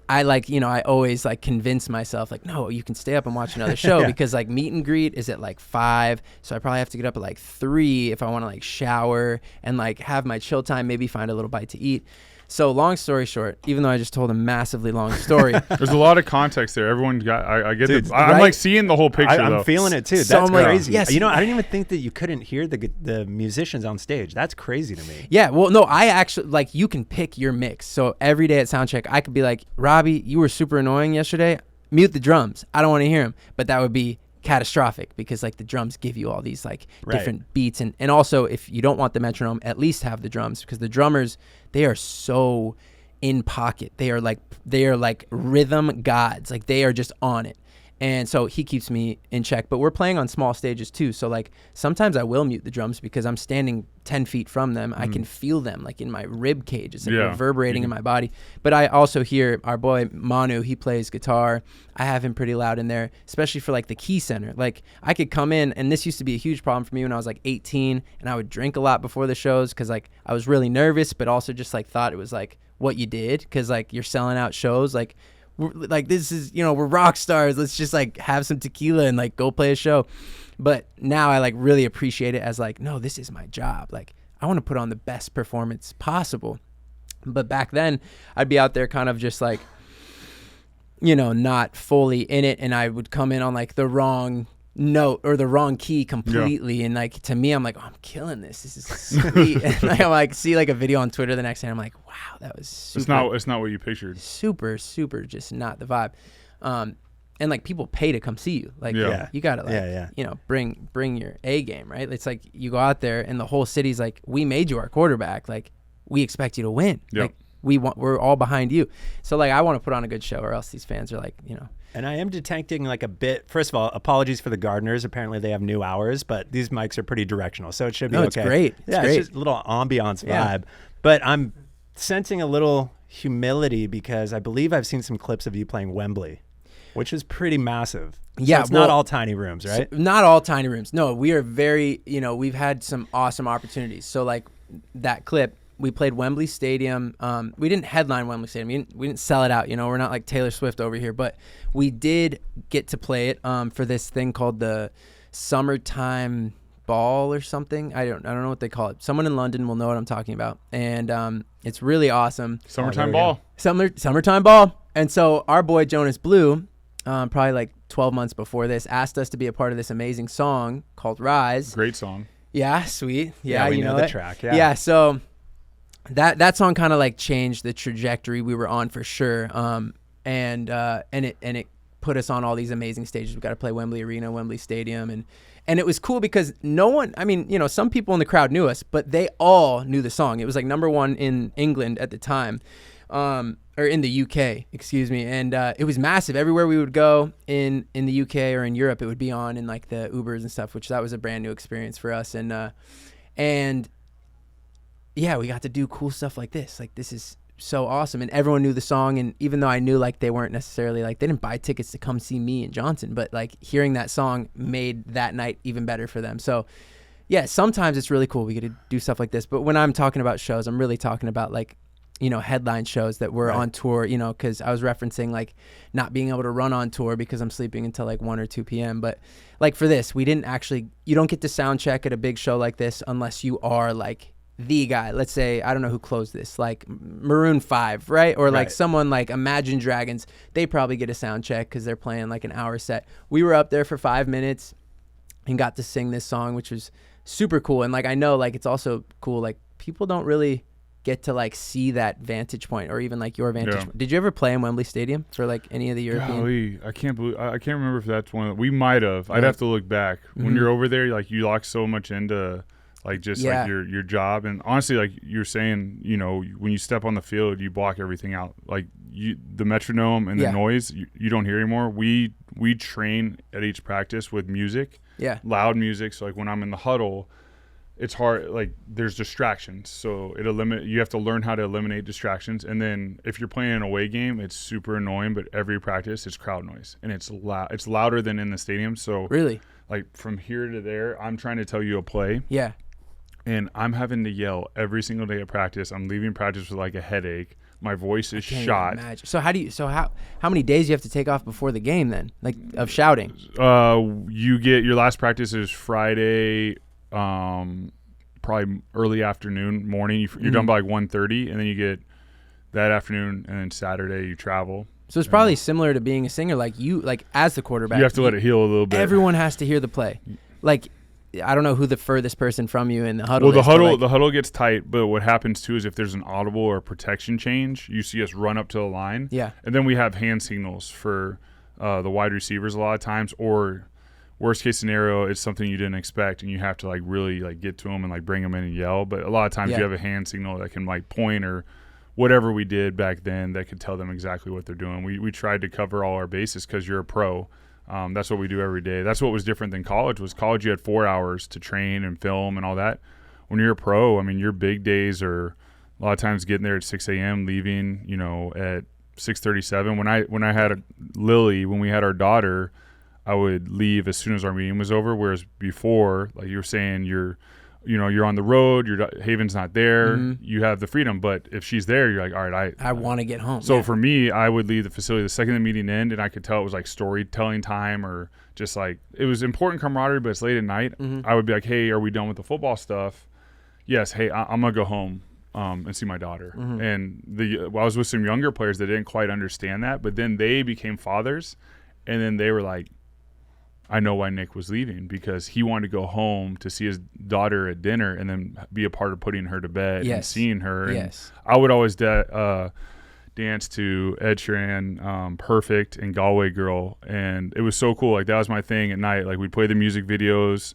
A: I like, you know, I always like convince myself like, no, you can stay up and watch another show because like meet and greet is at like 5. So I probably have to get up at like 3 if I want to like shower and like have my chill time, maybe find a little bite to eat. So long story short, even though I just told a massively long story,
B: There's a lot of context there. Everyone got. I get.
C: Dude,
B: I'm
A: right?
B: like seeing the whole picture.
C: I'm feeling it too.
A: So
C: That's
A: I'm like,
C: crazy.
A: yes.
C: You know, I didn't even think that you couldn't hear the musicians on stage. That's crazy to me.
A: yeah, well, no, I actually, like, you can pick your mix. So every day at soundcheck, I could be like, Robbie, you were super annoying yesterday. Mute the drums. I don't want to hear them. But that would be catastrophic because, like, the drums give you all these, like, different beats. And also, if you don't want the metronome, at least have the drums, because the drummers, they are so in pocket. They are like rhythm gods. Like, they are just on it. And so he keeps me in check. But we're playing on small stages too. So, like, sometimes I will mute the drums because I'm standing 10 feet from them. I can feel them, like, in my rib cage. It's like reverberating in my body. But I also hear our boy Manu. He plays guitar. I have him pretty loud in there, especially for, like, the key center. Like, I could come in, and this used to be a huge problem for me when I was, like, 18. And I would drink a lot before the shows because, like, I was really nervous, but also just, like, thought it was, like, what you did because, like, you're selling out shows. Like, this is, you know, we're rock stars. Let's just, like, have some tequila and, like, go play a show. But now I, like, really appreciate it as, like, no, this is my job. Like, I want to put on the best performance possible. But back then I'd be out there kind of just, like, you know, not fully in it. And I would come in on, like, the wrong note or the wrong key completely. And, like, to me, I'm like, oh, I'm killing this. This is sweet. And I'm like, see, like, a video on Twitter the next day. I'm like, wow, that was super.
B: It's not what you pictured.
A: Super just not the vibe. And, like, people pay to come see you. Like, you gotta, like, you know, bring your A game, right? It's like you go out there and the whole city's like, we made you our quarterback. Like, we expect you to win. Like, we're all behind you. So, like, I want to put on a good show, or else these fans are like, you know.
C: And I am detecting, like, a bit. First of all, apologies for the gardeners. Apparently, they have new hours, but these mics are pretty directional, so it should be okay.
A: It's great.
C: It's just a little ambiance vibe. But I'm sensing a little humility because I believe I've seen some clips of you playing Wembley, which is pretty massive. So it's not all tiny rooms, right?
A: So not all tiny rooms. No, we are very, you know, we've had some awesome opportunities. So, like, that clip, we played Wembley Stadium. We didn't headline Wembley Stadium. We didn't sell it out. You know, we're not like Taylor Swift over here. But we did get to play it for this thing called the Summertime Ball or something. I don't know what they call it. Someone in London will know what I'm talking about. And it's really awesome.
B: Summertime Ball.
A: Summertime Ball. And so our boy Jonas Blue, probably like 12 months before this, asked us to be a part of this amazing song called Rise.
B: Great song.
A: Yeah, sweet. Yeah,
C: we
A: you know
C: the
A: it.
C: track.
A: Yeah, so that song kind of, like, changed the trajectory we were on for sure. And it put us on all these amazing stages. We got to play Wembley Arena, Wembley Stadium, and it was cool because no one, I mean, you know, some people in the crowd knew us, but they all knew the song. It was, like, #1 in England at the time, or in the UK, excuse me. And it was massive. Everywhere we would go in the UK or in Europe, it would be on in, like, the Ubers and stuff, which that was a brand new experience for us. And yeah, we got to do cool stuff like this. Like, this is so awesome. And everyone knew the song. And even though I knew, like, they weren't necessarily, like, they didn't buy tickets to come see me and Johnson, but, like, hearing that song made that night even better for them. So yeah, sometimes it's really cool. We get to do stuff like this. But when I'm talking about shows, I'm really talking about, like, you know, headline shows that were on tour, you know, because I was referencing, like, not being able to run on tour because I'm sleeping until, like, 1 or 2 p.m. But, like, for this, we didn't actually, you don't get to sound check at a big show like this unless you are, like, the guy. Let's say, I don't know who closed this, like Maroon 5, right? Or like someone like Imagine Dragons, they probably get a sound check because they're playing like an hour set. We were up there for 5 minutes and got to sing this song, which was super cool. And, like, I know, like, it's also cool, like, people don't really get to, like, see that vantage point, or even, like, your vantage point. Did you ever play in Wembley Stadium for, like, any of the European?
B: Golly, I can't remember if that's one. We might have. I'd have to look back. When you're over there, like, you lock so much into, like, just like your job. And honestly, like you're saying, you know, when you step on the field, you block everything out. Like, the metronome and the noise, you don't hear anymore. We train at each practice with music, loud music. So, like, when I'm in the huddle, it's hard. Like, there's distractions. So you have to learn how to eliminate distractions. And then if you're playing an away game, it's super annoying. But every practice, it's crowd noise, and it's loud. It's louder than in the stadium. So
A: really,
B: like, from here to there, I'm trying to tell you a play.
A: Yeah.
B: And I'm having to yell every single day at practice. I'm leaving practice with, like, a headache. My voice is shot.
A: So how many days do you have to take off before the game then? Like, of shouting?
B: You get your last practice is Friday, probably early afternoon, morning. You're done by like 1:30, and then you get that afternoon, and then Saturday you travel.
A: So it's probably similar to being a singer. Like as the quarterback,
B: You have to let it heal a little bit.
A: Everyone has to hear the play. Like, I don't know who the furthest person from you in the huddle
B: is.
A: Well,
B: the huddle gets tight, but what happens too is if there's an audible or protection change, you see us run up to the line.
A: Yeah.
B: And then we have hand signals for the wide receivers a lot of times, or worst case scenario, it's something you didn't expect and you have to like really like get to them and like bring them in and yell. But a lot of times you have a hand signal that can like point or whatever we did back then that could tell them exactly what they're doing. We tried to cover all our bases because you're a pro. That's what we do every day. That's what was different than college. College you had 4 hours to train and film and all that. When you're a pro, I mean, your big days are a lot of times getting there at 6 a.m., leaving, at 6:37. When I had Lily, when we had our daughter, I would leave as soon as our meeting was over. Whereas before, like you were saying, you're on the road, Haven's not there, you have the freedom. But if she's there, you're like, all right,
A: I want to get home.
B: So for me, I would leave the facility the second the meeting ended, and I could tell it was like storytelling time or just like it was important camaraderie, but it's late at night. I would be like, hey, are we done with the football stuff? Yes. Hey, I'm going to go home and see my daughter. And I was with some younger players that didn't quite understand that, but then they became fathers, and then they were like, I know why Nick was leaving, because he wanted to go home to see his daughter at dinner and then be a part of putting her to bed and seeing her. And I would always dance to Ed Sheeran, Perfect, and Galway Girl. And it was so cool. Like, that was my thing at night. Like, we'd play the music videos,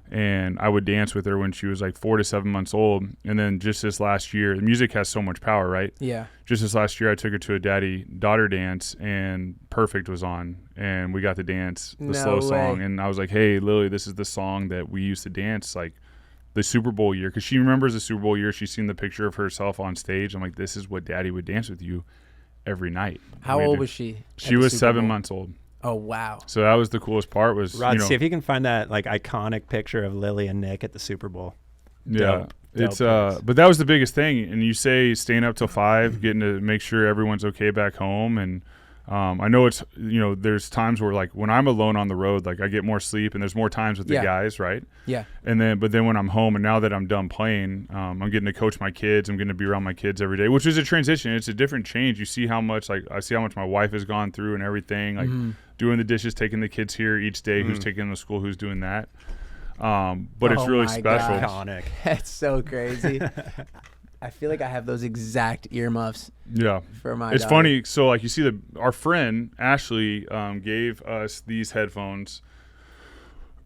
B: and I would dance with her when she was like 4 to 7 months old. And then just this last year, the music has so much power, right?
A: Yeah.
B: Just this last year, I took her to a daddy-daughter dance, and Perfect was on, and we got to dance the slow song. And I was like, hey, Lily, this is the song that we used to dance, like, the Super Bowl year. Because she remembers the Super Bowl year. She's seen the picture of herself on stage. I'm like, this is what Daddy would dance with you every night.
A: How old was she?
B: She was 7 months old.
A: Oh, wow.
B: So that was the coolest part was,
C: Rod, see if you can find that like iconic picture of Lily and Nick at the Super Bowl.
B: Yeah. It's but that was the biggest thing. And you say staying up till 5, getting to make sure everyone's okay back home. And I know it's, there's times where like when I'm alone on the road, like I get more sleep and there's more times with the guys, right?
A: Yeah.
B: But then when I'm home and now that I'm done playing, I'm getting to coach my kids. I'm getting to be around my kids every day, which is a transition. It's a different change. You see how much, like I see how much my wife has gone through and everything, like doing the dishes, taking the kids here each day, who's taking them to school, who's doing that. But it's really special.
C: Iconic.
A: That's so crazy. I feel like I have those exact earmuffs.
B: Yeah.
A: For my
B: It's
A: daughter.
B: funny. So like you see our friend Ashley gave us these headphones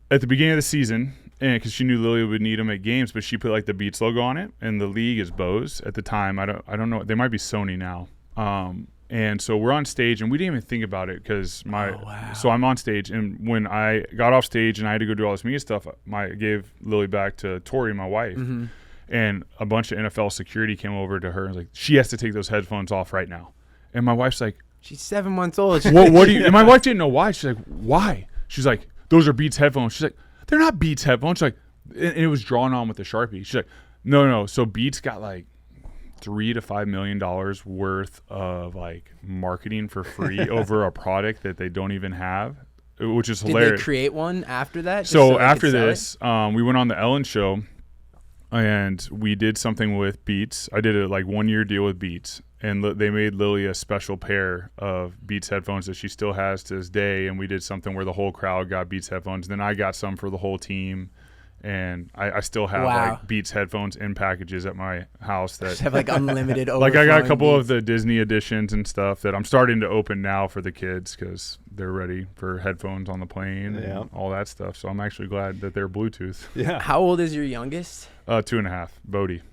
B: at the beginning of the season, and because she knew Lily would need them at games, but she put like the Beats logo on it, and the league is Bose at the time. I don't know. They might be Sony now. And so we're on stage, and we didn't even think about it because so I'm on stage, and when I got off stage and I had to go do all this media stuff, I gave Lily back to Tori, my wife, and a bunch of NFL security came over to her and was like, she has to take those headphones off right now. And my wife's like,
A: she's 7 months old.
B: what do you? And my wife didn't know why. She's like, why? She's like, those are Beats headphones. She's like, they're not Beats headphones. She's like, and it was drawn on with the Sharpie. She's like, no. So Beats got like $3 to $5 million worth of like marketing for free over a product that they don't even have, which is hilarious.
A: Did they create one after that?
B: So after this, we went on the Ellen show, and we did something with Beats. I did a like 1 year deal with Beats, and they made Lily a special pair of Beats headphones that she still has to this day. And we did something where the whole crowd got Beats headphones. Then I got some for the whole team. And I still have like Beats headphones in packages at my house that
A: just have like unlimited
B: like I got a couple
A: Beats.
B: of the Disney editions and stuff that I'm starting to open now for the kids because they're ready for headphones on the plane and all that stuff. So I'm actually glad that they're Bluetooth.
C: Yeah.
A: How old is your youngest?
B: 2.5, Bodie.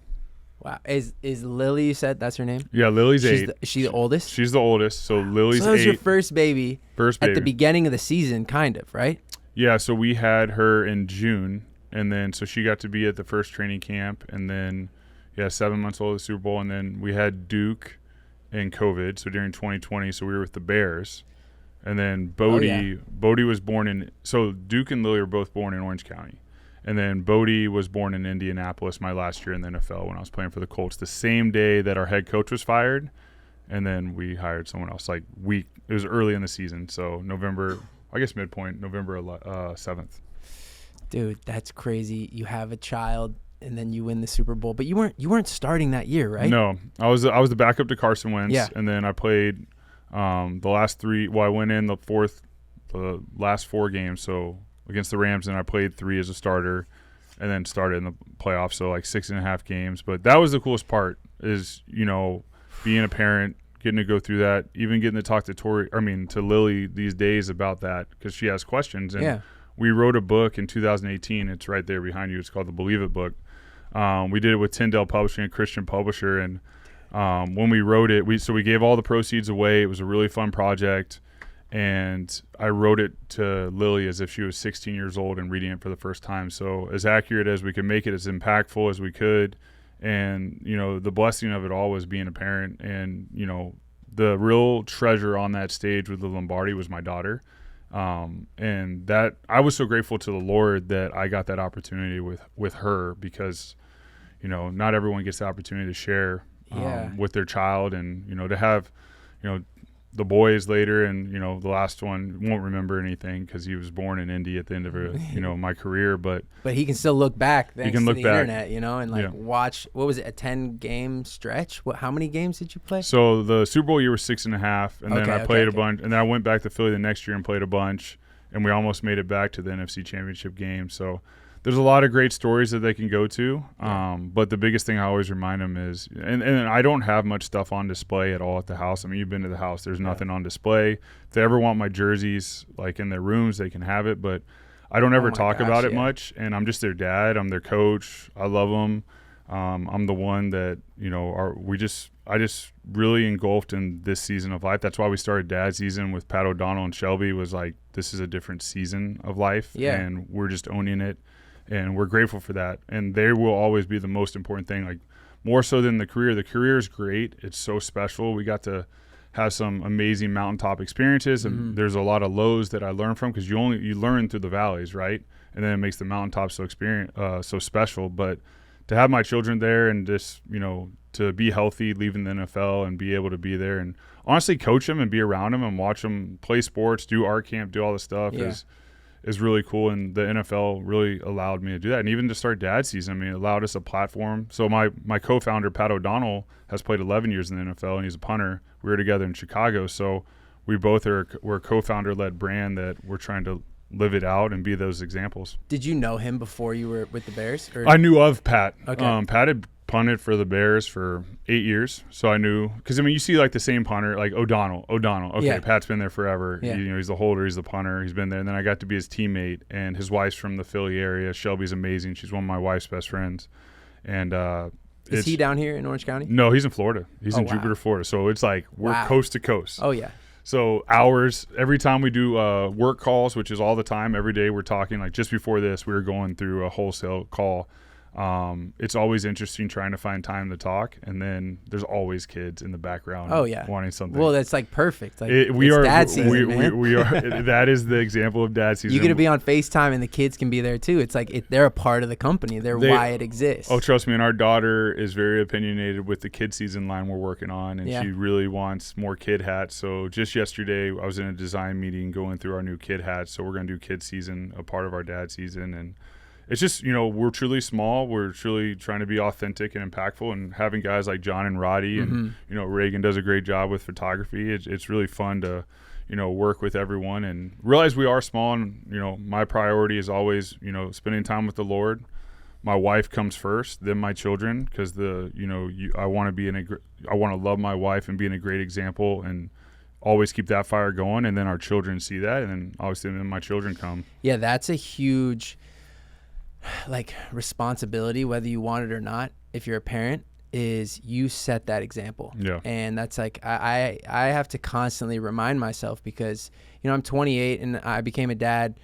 A: Wow. Is Lily, you said that's her name?
B: Yeah, Lily's 8.
A: Is she the oldest?
B: She's the oldest. So Lily's 8.
A: So that was your first baby.
B: First baby.
A: At the beginning of the season, kind of, right?
B: Yeah, so we had her in June. And then, so she got to be at the first training camp, and then, 7 months old at the Super Bowl. And then we had Duke and COVID. So during 2020, so we were with the Bears. And then Bodie was born so Duke and Lily were both born in Orange County. And then Bodie was born in Indianapolis my last year in the NFL when I was playing for the Colts, the same day that our head coach was fired. And then we hired someone else it was early in the season. So November 7th.
A: Dude, that's crazy. You have a child and then you win the Super Bowl. But you weren't starting that year, right?
B: No, I was the backup to Carson Wentz.
A: Yeah.
B: And then I played the last three. Well, I went in the last 4 games. So against the Rams, and I played 3 as a starter, and then started in the playoffs. So like 6.5 games. But that was the coolest part is, being a parent, getting to go through that, even getting to talk to Lily these days about that because she has questions. And we wrote a book in 2018. It's right there behind you. It's called the Believe It book. We did it with Tyndale Publishing, a Christian publisher. And when we wrote it, we gave all the proceeds away. It was a really fun project. And I wrote it to Lily as if she was 16 years old and reading it for the first time. So as accurate as we could make it, as impactful as we could. And, the blessing of it all was being a parent. And, the real treasure on that stage with the Lombardi was my daughter. And that I was so grateful to the Lord that I got that opportunity with her because, not everyone gets the opportunity to share with their child and, to have, the boys later and, the last one won't remember anything because he was born in Indy at the end of my career. But
A: he can still look back thanks to the internet, and watch, what was it, a 10-game stretch? How many games did you play?
B: So the Super Bowl year was 6.5, and then I played a bunch, and then I went back to Philly the next year and played a bunch, and we almost made it back to the NFC Championship game. So there's a lot of great stories that they can go to, but the biggest thing I always remind them is, and I don't have much stuff on display at all at the house. I mean, you've been to the house. There's nothing on display. If they ever want my jerseys, like in their rooms, they can have it, but I don't ever talk about it much, and I'm just their dad. I'm their coach. I love them. I'm the one that, I just really engulfed in this season of life. That's why we started Dad Season with Pat O'Donnell and Shelby, was like, this is a different season of life, and we're just owning it. And we're grateful for that. And they will always be the most important thing, like more so than the career. The career is great. It's so special. We got to have some amazing mountaintop experiences. And there's a lot of lows that I learned from because you learn through the valleys, right? And then it makes the mountaintop so special. But to have my children there and just, to be healthy, leaving the NFL and be able to be there and honestly coach them and be around them and watch them play sports, do art camp, do all this stuff is really cool, and the NFL really allowed me to do that. And even to start Dad Season, it allowed us a platform. So my co-founder, Pat O'Donnell, has played 11 years in the NFL, and he's a punter. We were together in Chicago, so we both we're a co-founder-led brand that we're trying to live it out and be those examples.
A: Did you know him before you were with the Bears?
B: I knew of Pat.
A: Okay.
B: Pat had punted for the Bears for 8 years, so I knew because you see like the same punter like O'Donnell. Okay, Pat's been there forever.
A: Yeah.
B: He's the holder, he's the punter, he's been there. And then I got to be his teammate, and his wife's from the Philly area. Shelby's amazing. She's one of my wife's best friends. And
A: is he down here in Orange County?
B: No, he's in Florida. He's in Jupiter, Florida. So it's like we're coast to coast.
A: Oh yeah.
B: So hours every time we do work calls, which is all the time, every day we're talking. Like just before this, we were going through a wholesale call. It's always interesting trying to find time to talk, and then there's always kids in the background. Wanting something.
A: Well, that's like perfect. Like
B: we are
A: Dad Season, man.
B: we are. That is the example of Dad Season.
A: You're gonna be on FaceTime, and the kids can be there too. It's like they're a part of the company. They're why it exists.
B: Oh, trust me. And our daughter is very opinionated with the Kid Season line we're working on, and she really wants more kid hats. So just yesterday, I was in a design meeting going through our new kid hats. So we're gonna do Kid Season, a part of our Dad Season, and it's just, we're truly small. We're truly trying to be authentic and impactful, and having guys like John and Roddy and, Reagan does a great job with photography. It's really fun to, work with everyone and realize we are small. And, my priority is always, spending time with the Lord. My wife comes first, then my children, because I want to love my wife and be in a great example and always keep that fire going. And then our children see that. And then obviously then my children come.
A: Yeah, that's a huge responsibility, whether you want it or not, if you're a parent, is you set that example.
B: Yeah.
A: And that's like I have to constantly remind myself because I'm 28 and I became a dad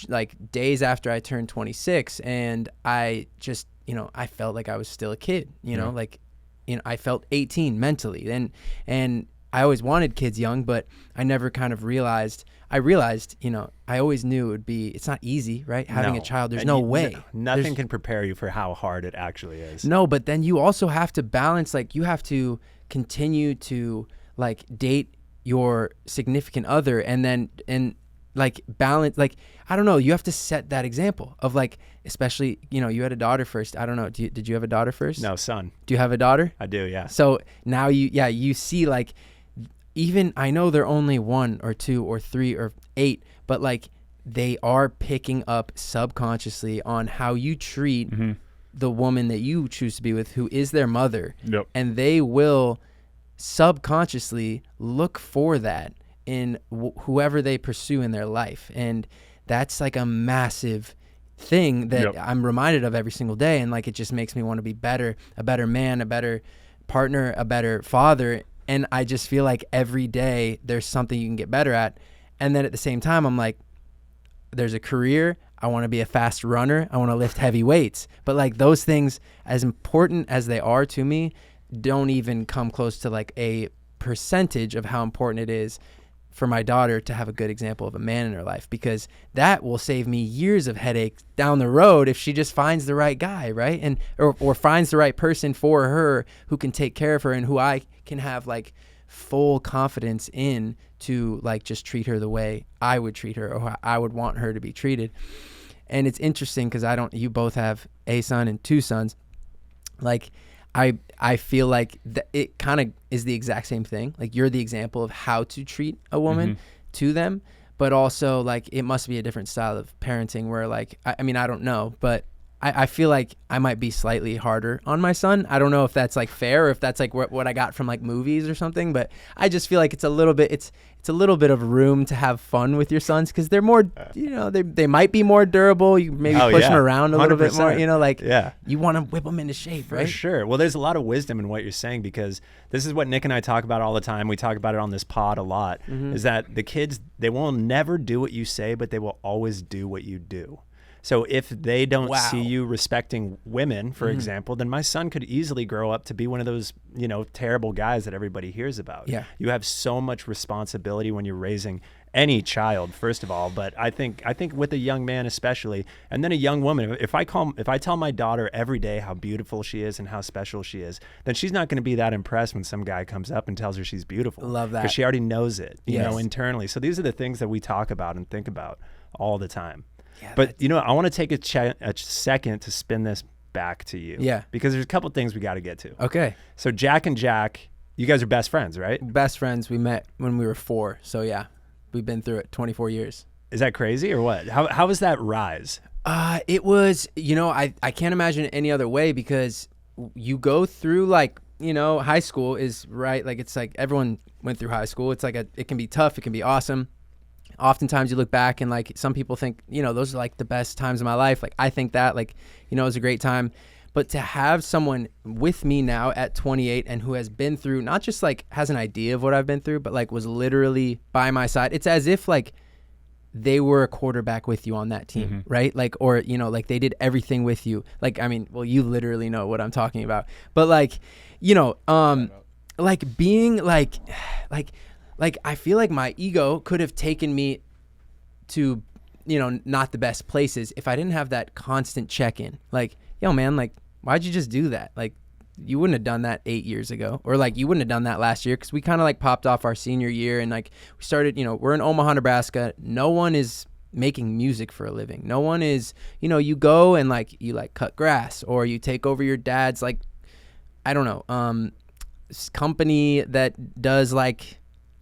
A: like days after I turned 26, and I just I felt like I was still a kid, I felt 18 mentally, and I always wanted kids young, but I never kind of realized, I always knew it's not easy, right? Having a child, there's no way.
C: Nothing can prepare you for how hard it actually is.
A: No, but then you also have to balance, you have to continue to date your significant other and like balance, like, I don't know, you have to set that example of like, especially, you know, you had a daughter first. I don't know. Did you have a daughter first?
C: No, son.
A: Do you have a daughter?
C: I do, yeah.
A: So now you see like, even, I know they're only 1 or 2 or 3 or 8, but like they are picking up subconsciously on how you treat the woman that you choose to be with, who is their mother.
B: Yep.
A: And they will subconsciously look for that in whoever they pursue in their life. And that's like a massive thing that I'm reminded of every single day. And like, it just makes me want to be better, a better man, a better partner, a better father. And I just feel like every day there's something you can get better at. And then at the same time, I'm like, there's a career. I want to be a fast runner. I want to lift heavy weights. But like those things, as important as they are to me, don't even come close to like a percentage of how important it is for my daughter to have a good example of a man in her life, because that will save me years of headaches down the road if she just finds the right guy, right? And or finds the right person for her who can take care of her and who I can have like full confidence in to like just treat her the way I would treat her or how I would want her to be treated. And it's interesting because you both have a son and 2 sons. Like I feel like it kind of is the exact same thing. Like you're the example of how to treat a woman to them, but also like it must be a different style of parenting where like, I mean, I don't know, but I feel like I might be slightly harder on my son. I don't know if that's like fair or if that's like what I got from like movies or something, but I just feel like it's a little bit of room to have fun with your sons because they're more, you know, they might be more durable. You maybe push them around a little bit more, you know, like you want to whip them into shape, right?
C: For sure. Well, there's a lot of wisdom in what you're saying because this is what Nick and I talk about all the time. We talk about it on this pod a lot, is that the kids, they will never do what you say, but they will always do what you do. So if they don't see you respecting women, for example, then my son could easily grow up to be one of those, you know, terrible guys that everybody hears about. Yeah. You have so much responsibility when you're raising any child, first of all, but I think with a young man especially, and then a young woman, if I tell my daughter every day how beautiful she is and how special she is, then she's not going to be that impressed when some guy comes up and tells her she's beautiful. Love that. Because she already knows it, you know, internally. So these are the things that we talk about and think about all the time. Yeah, but you know, I want to take a second to spin this back to you. Yeah. Because there's a couple things we got to get to. Okay. So Jack and Jack, you guys are best friends, right?
A: Best friends. We met when we were 4. So yeah, we've been through it 24 years.
C: Is that crazy or what? How was that rise?
A: It was, you know, I can't imagine it any other way because you go through like, you know, high school is right. Like it's like everyone went through high school. It's like it can be tough. It can be awesome. Oftentimes you look back and like some people think, you know, those are like the best times of my life. Like I think that like, you know, it was a great time. But to have someone with me now at 28 and who has been through, not just like has an idea of what I've been through, but like was literally by my side. It's as if like they were a quarterback with you on that team, right? Like, or, you know, like they did everything with you. Like, I mean, well, you literally know what I'm talking about. But like, you know, like being like I feel like my ego could have taken me to, you know, not the best places if I didn't have that constant check-in. Like, yo, man, like, why'd you just do that? Like, you wouldn't have done that 8 years ago. Or, like, you wouldn't have done that last year because we kind of, like, popped off our senior year. And, like, we started, you know, we're in Omaha, Nebraska. No one is making music for a living. No one is, you know, you go and, like, you, like, cut grass. Or you take over your dad's, like, I don't know, company that does, like,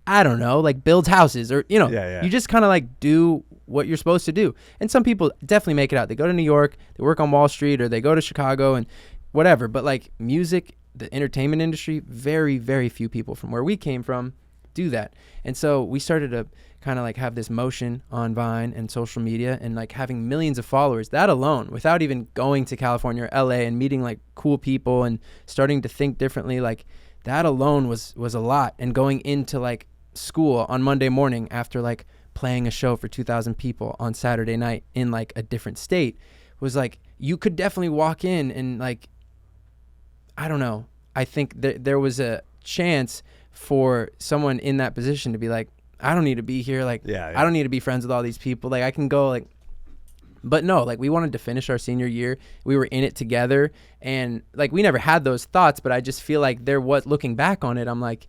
A: I don't know, like builds houses or, you know, you just kind of like do what you're supposed to do. And some people definitely make it out. They go to New York, they work on Wall Street, or they go to Chicago and whatever. But like music, the entertainment industry, very, very few people from where we came from do that. And so we started to kind of like have this motion on Vine and social media and like having millions of followers, that alone, without even going to California or LA and meeting like cool people and starting to think differently, like that alone was a lot. And going into like school on Monday morning after like playing a show for 2,000 people on Saturday night in like a different state was like, you could definitely walk in and like, I don't know. I think there was a chance for someone in that position to be like, I don't need to be here. Like, I don't need to be friends with all these people. Like I can go like, but no, like we wanted to finish our senior year. We were in it together and like, we never had those thoughts, but I just feel like there was, looking back on it, I'm like,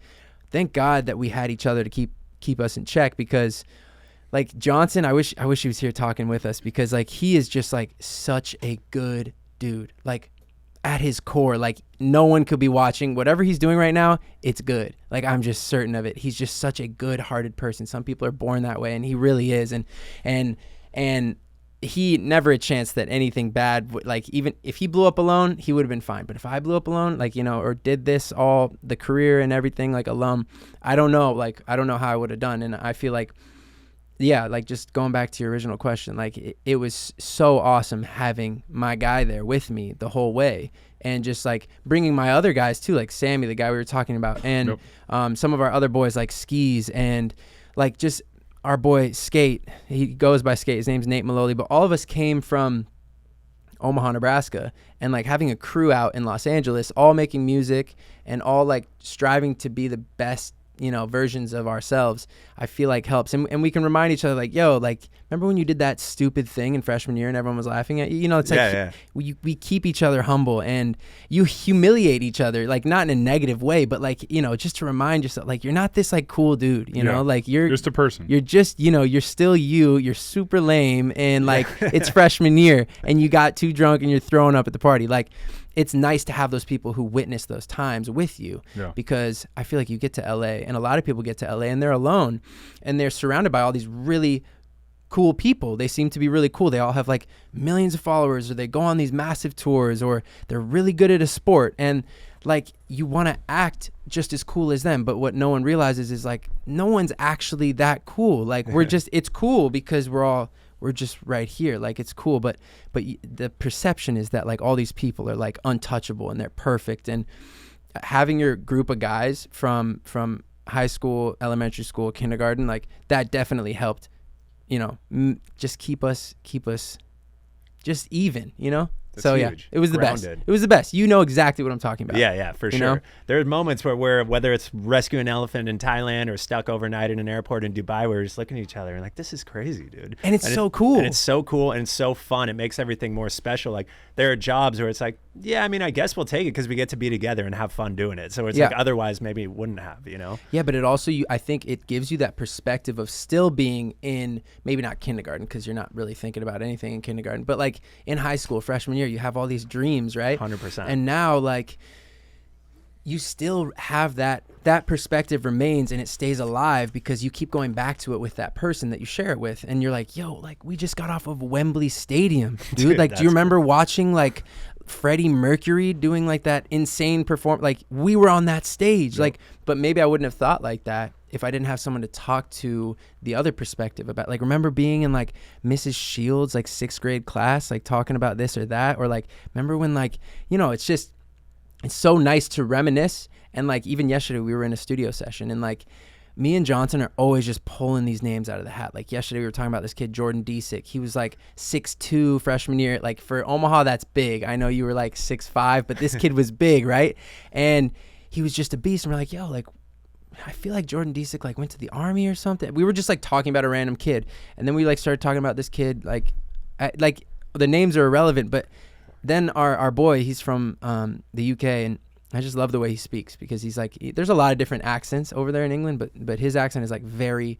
A: thank God that we had each other to keep us in check because like Johnson, I wish he was here talking with us, because like he is just like such a good dude. Like at his core, like no one could be watching whatever he's doing right now. It's good. Like I'm just certain of it. He's just such a good-hearted person. Some people are born that way, and he really is. And he never a chance that anything bad would, like, even if he blew up alone, he would have been fine. But if I blew up alone, like, you know, or did this all, the career and everything, like alum, I don't know how I would have done. And I feel like, yeah, like just going back to your original question, like it was so awesome having my guy there with me the whole way, and just like bringing my other guys too, like Sammy, the guy we were talking about, and some of our other boys like Skis, and like just our boy Skate. He goes by Skate. His name's Nate Maloli, but all of us came from Omaha, Nebraska, and like having a crew out in Los Angeles, all making music and all like striving to be the best, you know, versions of ourselves, I feel like helps. And we can remind each other, like, yo, like, remember when you did that stupid thing in freshman year and everyone was laughing at you? You know, it's like we keep each other humble, and you humiliate each other, like not in a negative way, but like, you know, just to remind yourself, like, you're not this like cool dude, you know, like you're
B: just a person.
A: You're just, you know, you're still you're super lame, and like it's freshman year and you got too drunk and you're throwing up at the party. Like, it's nice to have those people who witness those times with you, because I feel like you get to LA, and a lot of people get to LA and they're alone and they're surrounded by all these really cool people. They seem to be really cool. They all have like millions of followers, or they go on these massive tours, or they're really good at a sport, and like you want to act just as cool as them. But what no one realizes is like no one's actually that cool. Like we're just, it's cool because we're just right here. Like it's cool, but the perception is that like all these people are like untouchable and they're perfect. And having your group of guys from high school, elementary school, kindergarten, like that definitely helped, you know, just keep us just even, you know?
C: That's
A: so
C: huge.
A: Yeah, it was the
C: Grounded.
A: best. It was the best. You know exactly what I'm talking about.
C: Yeah, for sure.
A: Know?
C: There are moments where whether it's rescuing an elephant in Thailand or stuck overnight in an airport in Dubai, we're just looking at each other and like, this is crazy, dude.
A: And it's so cool.
C: And it's so cool and it's so fun. It makes everything more special. Like there are jobs where it's like, yeah, I mean, I guess we'll take it because we get to be together and have fun doing it. So it's like otherwise maybe it wouldn't have, you know? Yeah,
A: but it also, I think it gives you that perspective of still being in, maybe not kindergarten because you're not really thinking about anything in kindergarten, but like in high school, freshman year, you have all these dreams, right?
C: 100%.
A: And now like you still have that perspective remains, and it stays alive because you keep going back to it with that person that you share it with. And you're like, yo, like we just got off of Wembley Stadium, dude. Like, do you remember watching like Freddie Mercury doing like that insane perform? Like we were on that stage, like, but maybe I wouldn't have thought like that if I didn't have someone to talk to the other perspective about. Like, remember being in like Mrs. Shields, like 6th grade class, like talking about this or that, or like, remember when like, you know, it's so nice to reminisce. And like even yesterday we were in a studio session, and like me and Johnson are always just pulling these names out of the hat. Like yesterday we were talking about this kid, Jordan Disick. He was like 6'2" freshman year. Like for Omaha, that's big. I know you were like 6'5", but this kid was big, right? And he was just a beast. And we're like, yo, like, I feel like Jordan Disick like went to the Army or something. We were just like talking about a random kid. And then we like started talking about this kid. Like the names are irrelevant, but then our boy, he's from the UK, and I just love the way he speaks, because he's like, there's a lot of different accents over there in England, but his accent is like very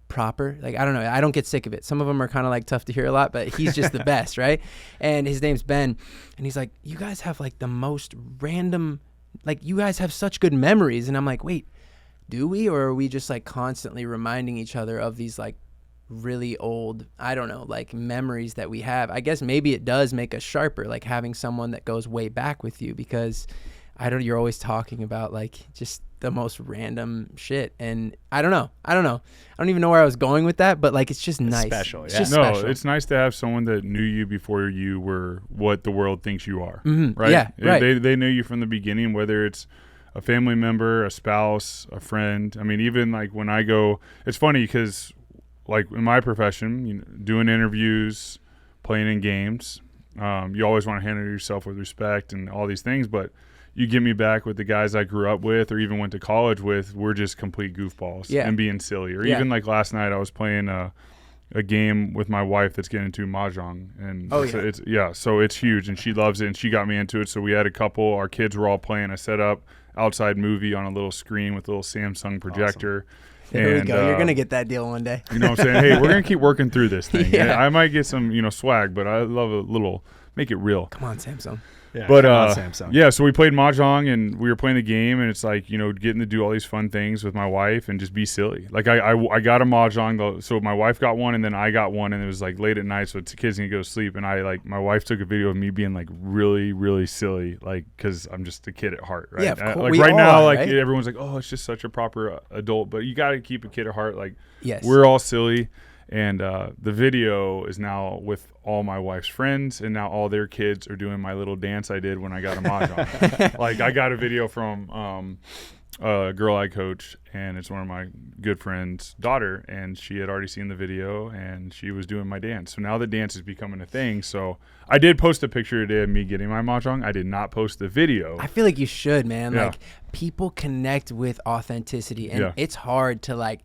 A: proper. Like, I don't know, I don't get sick of it. Some of them are kind of like tough to hear a lot, but he's just the best, right? And his name's Ben, and he's like, you guys have like the most random, like you guys have such good memories. And I'm like, wait, do we? Or are we just like constantly reminding each other of these like really old, I don't know, like memories that we have? I guess maybe it does make us sharper, like having someone that goes way back with you, because you're always talking about like just the most random shit. And I don't know. I don't even know where I was going with that, but like, it's just nice.
C: Special. Yeah.
A: It's just special.
B: It's nice to have someone that knew you before you were what the world thinks you are.
A: Mm-hmm.
B: Right.
A: Yeah. Right.
B: They knew you from the beginning, whether it's a family member, a spouse, a friend. I mean, even like when I go, it's funny because like in my profession, you know, doing interviews, playing in games, you always want to handle yourself with respect and all these things, but you get me back with the guys I grew up with or even went to college with, we're just complete goofballs and being silly. Or even like last night I was playing a game with my wife that's getting into Mahjong. And so it's huge, and she loves it, and she got me into it. So we had our kids were all playing. I set up outside movie on a little screen with a little Samsung projector.
C: Awesome.
A: There we
B: And,
A: go. You're gonna get that deal one day.
B: You know what I'm saying? Hey, we're gonna keep working through this thing.
A: Yeah.
B: I might get some, swag, but I love a little, make it real.
A: Come on, Samsung.
C: Yeah,
B: But
C: come on, Samsung.
B: yeah, so we played mahjong and we were playing the game, and it's like getting to do all these fun things with my wife and just be silly. Like I got a mahjong though, so my wife got one and then I got one, and it was like late at night, so the kids need to go to sleep, and my wife took a video of me being like really really silly, like because I'm just a kid at heart, right?
A: Yeah, of course.
B: Like
A: We
B: right
A: all
B: now,
A: are,
B: like
A: right?
B: everyone's like, oh, it's just such a proper adult, but you got to keep a kid at heart. Like
A: Yes.
B: we're all silly. And the video is now with all my wife's friends, and now all their kids are doing my little dance I did when I got a mahjong. Like I got a video from a girl I coach, and it's one of my good friends' daughter, and she had already seen the video, and she was doing my dance. So now the dance is becoming a thing. So I did post a picture today of me getting my mahjong. I did not post the video.
A: I feel like you should, man.
B: Yeah.
A: Like people connect with authenticity, and
B: Yeah.
A: it's hard to like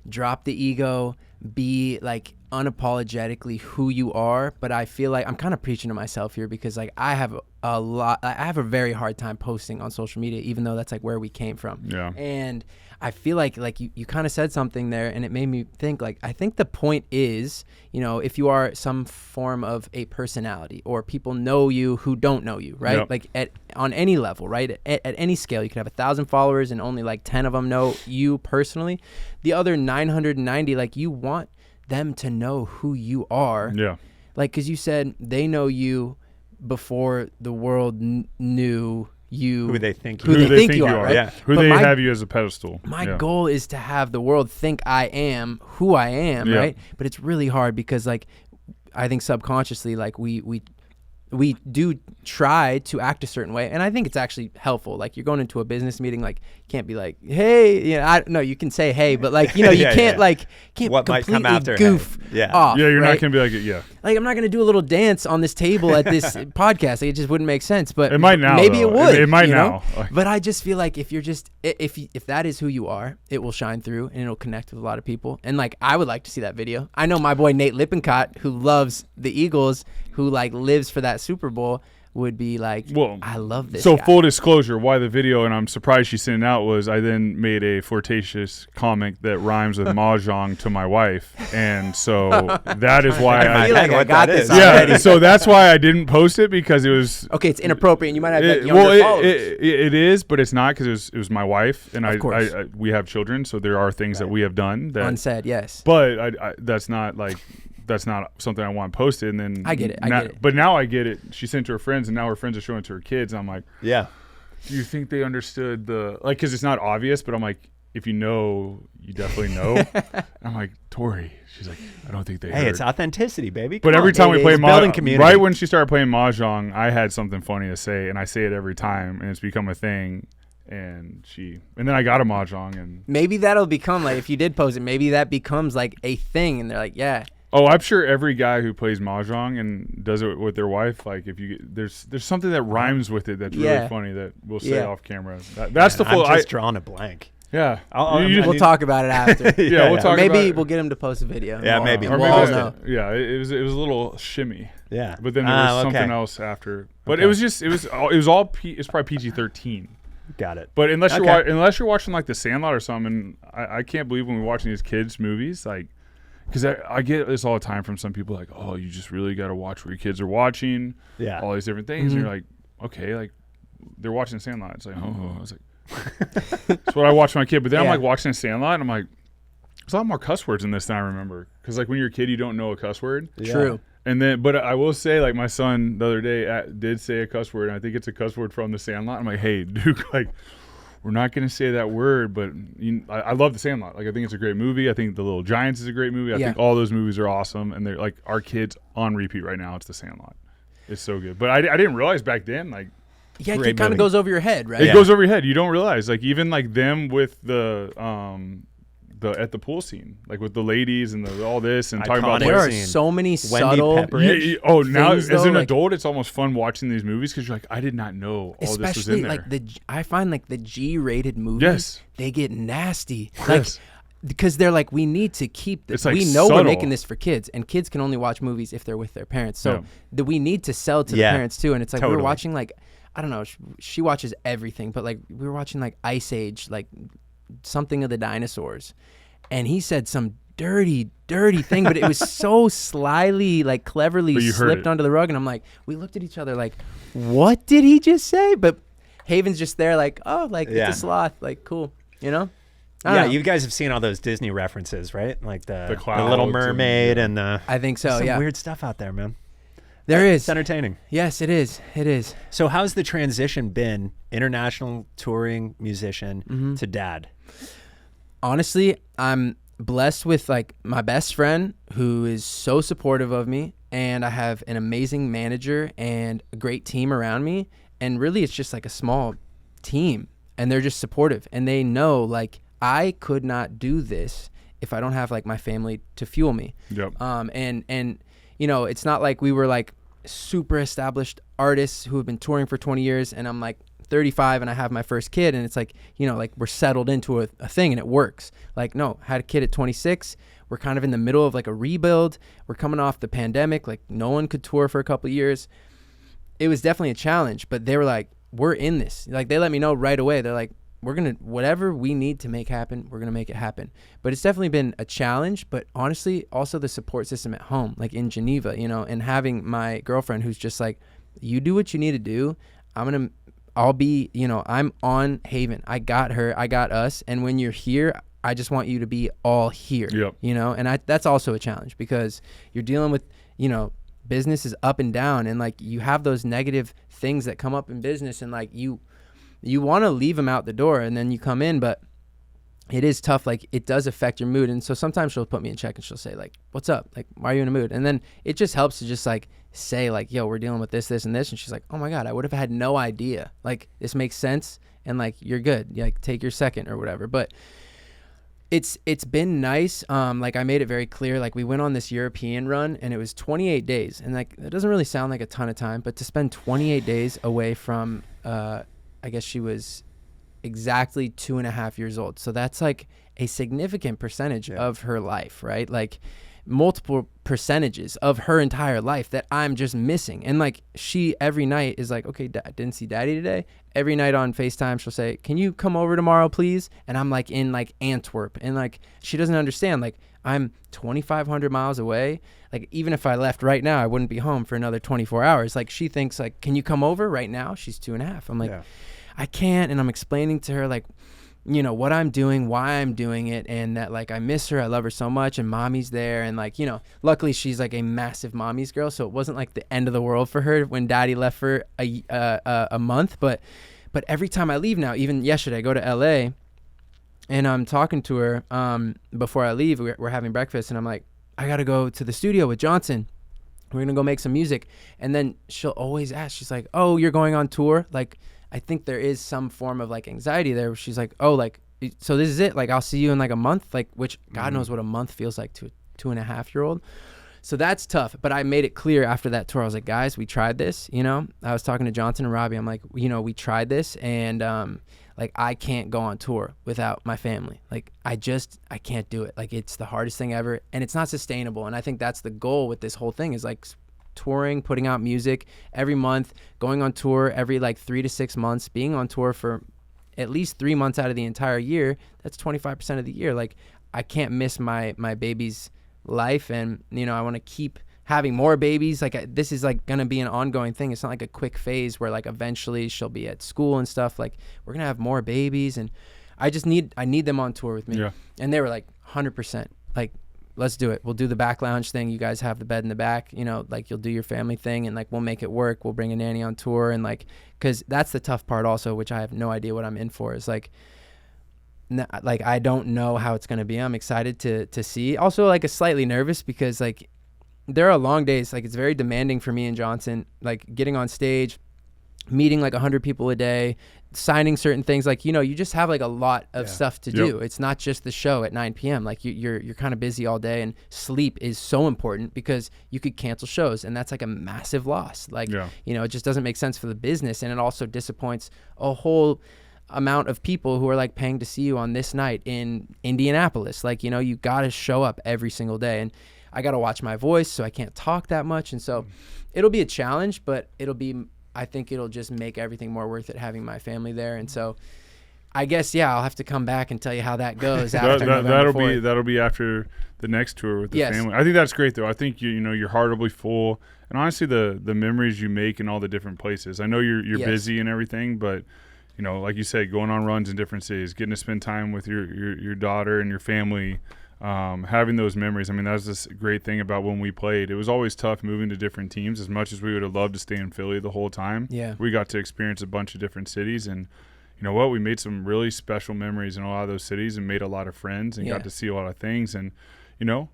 A: drop the ego, be like unapologetically who you are. But I feel like I'm kind of preaching to myself here, because like I have a very hard time posting on social media, even though that's like where we came from.
B: Yeah.
A: And I feel like you kind of said something there, and it made me think, like, I think the point is, if you are some form of a personality, or people know you who don't know you, right?
B: Yep.
A: Like on any level, right? At any scale, you could have 1,000 followers and only like 10 of them know you personally. The other 990, like, you want them to know who you are.
B: Yeah.
A: Like, because you said they know you before the world knew you,
C: Who they think
A: who
C: you
A: they think you are, right?
C: Yeah.
B: Who
A: But
B: they
A: my-
B: have you as a pedestal.
A: My
B: Yeah.
A: goal is to have the world think I am who I am,
B: Yeah.
A: right? But it's really hard, because like I think subconsciously, like we do try to act a certain way, and I think it's actually helpful. Like you're going into a business meeting, like you can't be like, hey, I don't know, you can say hey, but like you
C: Yeah,
A: can't
C: yeah.
A: like can't
C: What might
A: completely
C: come after
A: goof
C: hey. Yeah.
A: off.
B: Yeah, you're
A: right?
B: not gonna be like, yeah.
A: Like I'm not gonna do a little dance on this table at this podcast. Like, it just wouldn't make sense. But
B: It might now,
A: Maybe
B: though.
A: it would.
B: It might
A: you know?
B: now. Like-
A: But I just feel like if you're just if that is who you are, it will shine through and it'll connect with a lot of people. And like I would like to see that video. I know my boy Nate Lippincott, who loves the Eagles, who like lives for that Super Bowl, would be like,
B: Well,
A: I love this
B: So
A: guy.
B: full disclosure, why the video, and I'm surprised she sent it out, was I then made a flirtatious comment that rhymes with mahjong to my wife, and so that is why
A: I
B: I
A: feel like I
C: what
A: got
C: that
A: this
C: is.
A: already.
B: yeah. So that's why I didn't post it, because it was.
A: Okay, it's inappropriate, and you might have
B: It,
A: younger
B: well,
A: followers.
B: it is, but it's not, because it was my wife, and
A: Of course.
B: I we have children, so there are things that we have done that.
A: Unsaid, yes.
B: But I that's not like. That's not something I want posted, and then
A: I get it, I
B: now-
A: get it.
B: But now I get it. She sent to her friends, and now her friends are showing it to her kids. And I'm like,
C: Yeah.
B: do you think they understood because it's not obvious, but I'm like, if you know, you definitely know. I'm like, Tori. She's like, I don't think they
C: Hey,
B: heard.
C: it's authenticity, baby.
B: But
C: Come
B: every
C: on.
B: time we play
C: building community.
B: right when she started playing mahjong, I had something funny to say, and I say it every time, and it's become a thing. And then I got a mahjong, and
A: Maybe that'll become like, if you did post it, maybe that becomes like a thing, and they're like, yeah.
B: oh, I'm sure every guy who plays mahjong and does it with their wife, like if you there's something that rhymes with it that's really
A: Yeah.
B: funny that we'll say
A: Yeah.
B: off camera. That's the full.
C: I'm just drawing a blank.
B: Yeah.
C: I'll-
B: You-
C: I
A: We'll
C: need-
A: talk about it after.
B: Yeah, we'll
C: yeah.
B: talk
A: Maybe
B: about it.
A: we'll get him to post a video.
C: Yeah, maybe.
B: Or
A: We'll
B: maybe
A: all
B: that's
A: know.
B: it. Yeah, it was a little shimmy.
C: Yeah.
B: But then there was
C: okay.
B: something else after. But
C: Okay.
B: it was all it's probably PG-13.
C: Got it.
B: But unless
C: Okay.
B: unless you're watching like The Sandlot or something, I can't believe when we're watching these kids movies, like, because I get this all the time from some people, like, oh, you just really got to watch what your kids are watching.
C: Yeah.
B: All these different things, and
A: Mhm.
B: you're like, okay, like they're watching Sandlot. It's like, oh, I was like, that's what I watched when I was a kid. But then I'm
A: Yeah.
B: like watching Sandlot, and I'm like, there's a lot more cuss words in this than I remember. Because like when you're a kid, you don't know a cuss word.
C: Yeah.
A: True.
B: And then, but I will say, like, my son the other day did say a cuss word, and I think it's a cuss word from The Sandlot. I'm like, hey, Duke, like, we're not going to say that word, but I love The Sandlot. Like, I think it's a great movie. I think The Little Giants is a great movie. I
A: Yeah.
B: think all those movies are awesome, and they're like our kids on repeat right now. It's The Sandlot. It's so good. But I didn't realize back then, like,
A: Yeah,
C: Great
A: it kind
C: movie.
A: of goes over your head, right?
B: it
C: Yeah.
B: goes over your head. You don't realize, like, even like them with the at the pool scene, like with the ladies and all this and talking about
C: Iconic.
A: There
B: like,
A: are
C: Scene.
A: so many
C: Wendy
A: subtle,
C: Pepperidge.
B: oh, now
A: things,
B: as
A: though,
B: an
A: like-
B: adult, it's almost fun watching these movies because you're like, I did not know all this was in
A: especially
B: there.
A: like I find like the G-rated movies,
B: Yes.
A: they get nasty. Like,
B: Yes.
A: because they're like, we need to keep this.
B: It's, like,
A: We know we're
B: subtle.
A: making this for kids, and kids can only watch movies if they're with their parents. So we need to sell to
C: Yeah,
A: the parents too. And it's like we
C: totally.
A: were watching, like, I don't know, she watches everything, but like we were watching like Ice Age, like something of the dinosaurs. And he said some dirty thing, but it was so slyly, like cleverly slipped onto the rug. And I'm like, we looked at each other like, what did he just say? But Haven's just there like, oh, like it's a sloth, like cool, you know?
C: Yeah, you guys have seen all those Disney references, right? Like the Little Mermaid and
A: I think so,
C: some
A: yeah.
C: weird stuff out there, man.
A: There is.
C: It's entertaining.
A: Yes, it is. It is.
C: So how's the transition been, international touring musician to dad?
A: Honestly, I'm blessed with like my best friend who is so supportive of me, and I have an amazing manager and a great team around me. And really it's just like a small team, and they're just supportive, and they know like I could not do this if I don't have like my family to fuel me.
B: Yep.
A: And you know, it's not like we were like super established artists who have been touring for 20 years and I'm like 35 and I have my first kid, and it's like, you know, like we're settled into a thing and it works. Like, no, had a kid at 26. We're kind of in the middle of like a rebuild. We're coming off the pandemic. Like no one could tour for a couple of years. It was definitely a challenge, but they were like, we're in this. Like they let me know right away. They're like, we're going to, whatever we need to make happen, we're going to make it happen. But it's definitely been a challenge, but honestly, also the support system at home, like in Geneva, you know, and having my girlfriend who's just like, you do what you need to do. I'll be, you know, I'm on Haven. I got her, I got us. And when you're here, I just want you to be all here, you know? And that's also a challenge because you're dealing with, you know, business is up and down, and like you have those negative things that come up in business, and like you want to leave them out the door and then you come in, but it is tough. Like it does affect your mood. And so sometimes she'll put me in check and she'll say like, what's up? Like, why are you in a mood? And then it just helps to just like say like, yo, we're dealing with this, and this. And she's like, oh my God, I would have had no idea. Like this makes sense. And like, you're good. Like take your second or whatever. But it's been nice. Like I made it very clear, like we went on this European run and it was 28 days. And like, it doesn't really sound like a ton of time, but to spend 28 days away from, I guess she was exactly 2.5 years old. So that's like a significant percentage of her life, right? Like multiple percentages of her entire life that I'm just missing. And like she every night is like, okay, didn't see daddy today. Every night on FaceTime, she'll say, can you come over tomorrow, please? And I'm like in like Antwerp, and like she doesn't understand. Like I'm 2,500 miles away. Like even if I left right now, I wouldn't be home for another 24 hours. Like she thinks like, can you come over right now? She's 2.5. I'm like, I can't. And I'm explaining to her like, you know, what I'm doing, why I'm doing it, and that like I miss her, I love her so much, and mommy's there. And like, you know, luckily she's like a massive mommy's girl, so it wasn't like the end of the world for her when daddy left for a month. But every time I leave now, even yesterday I go to LA and I'm talking to her before I leave. We're having breakfast and I'm like, I gotta go to the studio with Johnson, we're gonna go make some music. And then she'll always ask, she's like, oh, you're going on tour? Like I think there is some form of like anxiety there where she's like, oh, like, so this is it. Like, I'll see you in like a month, like, which God knows what a month feels like to a 2.5-year-old. So that's tough. But I made it clear after that tour. I was like, guys, we tried this, you know, I was talking to Johnson and Robbie. I'm like, you know, we tried this, and like, I can't go on tour without my family. Like, I can't do it. Like, it's the hardest thing ever, and it's not sustainable. And I think that's the goal with this whole thing is like touring, putting out music every month, going on tour every like 3 to 6 months, being on tour for at least 3 months out of the entire year. That's 25% of the year. Like I can't miss my baby's life, and you know, I want to keep having more babies. Like this is like gonna be an ongoing thing. It's not like a quick phase where like eventually she'll be at school and stuff. Like we're gonna have more babies, and I need them on tour with me. And they were like 100%, like, let's do it. We'll do the back lounge thing. You guys have the bed in the back, you know, like you'll do your family thing, and like we'll make it work. We'll bring a nanny on tour, and like, cause that's the tough part also, which I have no idea what I'm in for, is like I don't know how it's going to be. I'm excited to see. Also like a slightly nervous because like there are long days. Like it's very demanding for me and Johnson, like getting on stage, meeting like 100 people a day, signing certain things. Like, you know, you just have like a lot of stuff to do. It's not just the show at 9 p.m. Like you're kind of busy all day, and sleep is so important because you could cancel shows, and that's like a massive loss. Like, you know, it just doesn't make sense for the business, and it also disappoints a whole amount of people who are like paying to see you on this night in Indianapolis. Like, you know, you got to show up every single day, and I got to watch my voice, so I can't talk that much. And so it'll be a challenge, but I think it'll just make everything more worth it having my family there. And so I guess, yeah, I'll have to come back and tell you how that goes after November
B: that'll
A: 4th.
B: that'll be after the next tour with the
A: Yes.
B: family. I think that's great, though. I think you know your heart will be full, and honestly, the memories you make in all the different places. I know you're
A: Yes.
B: busy and everything, but you know, like you said, going on runs in different cities, getting to spend time with your daughter and your family, having those memories. I mean, that's this great thing about when we played. It was always tough moving to different teams. As much as we would have loved to stay in Philly the whole time,
A: Yeah.
B: we got to experience a bunch of different cities, and you know what? We made some really special memories in a lot of those cities and made a lot of friends and
A: Yeah.
B: got to see a lot of things. And, you know,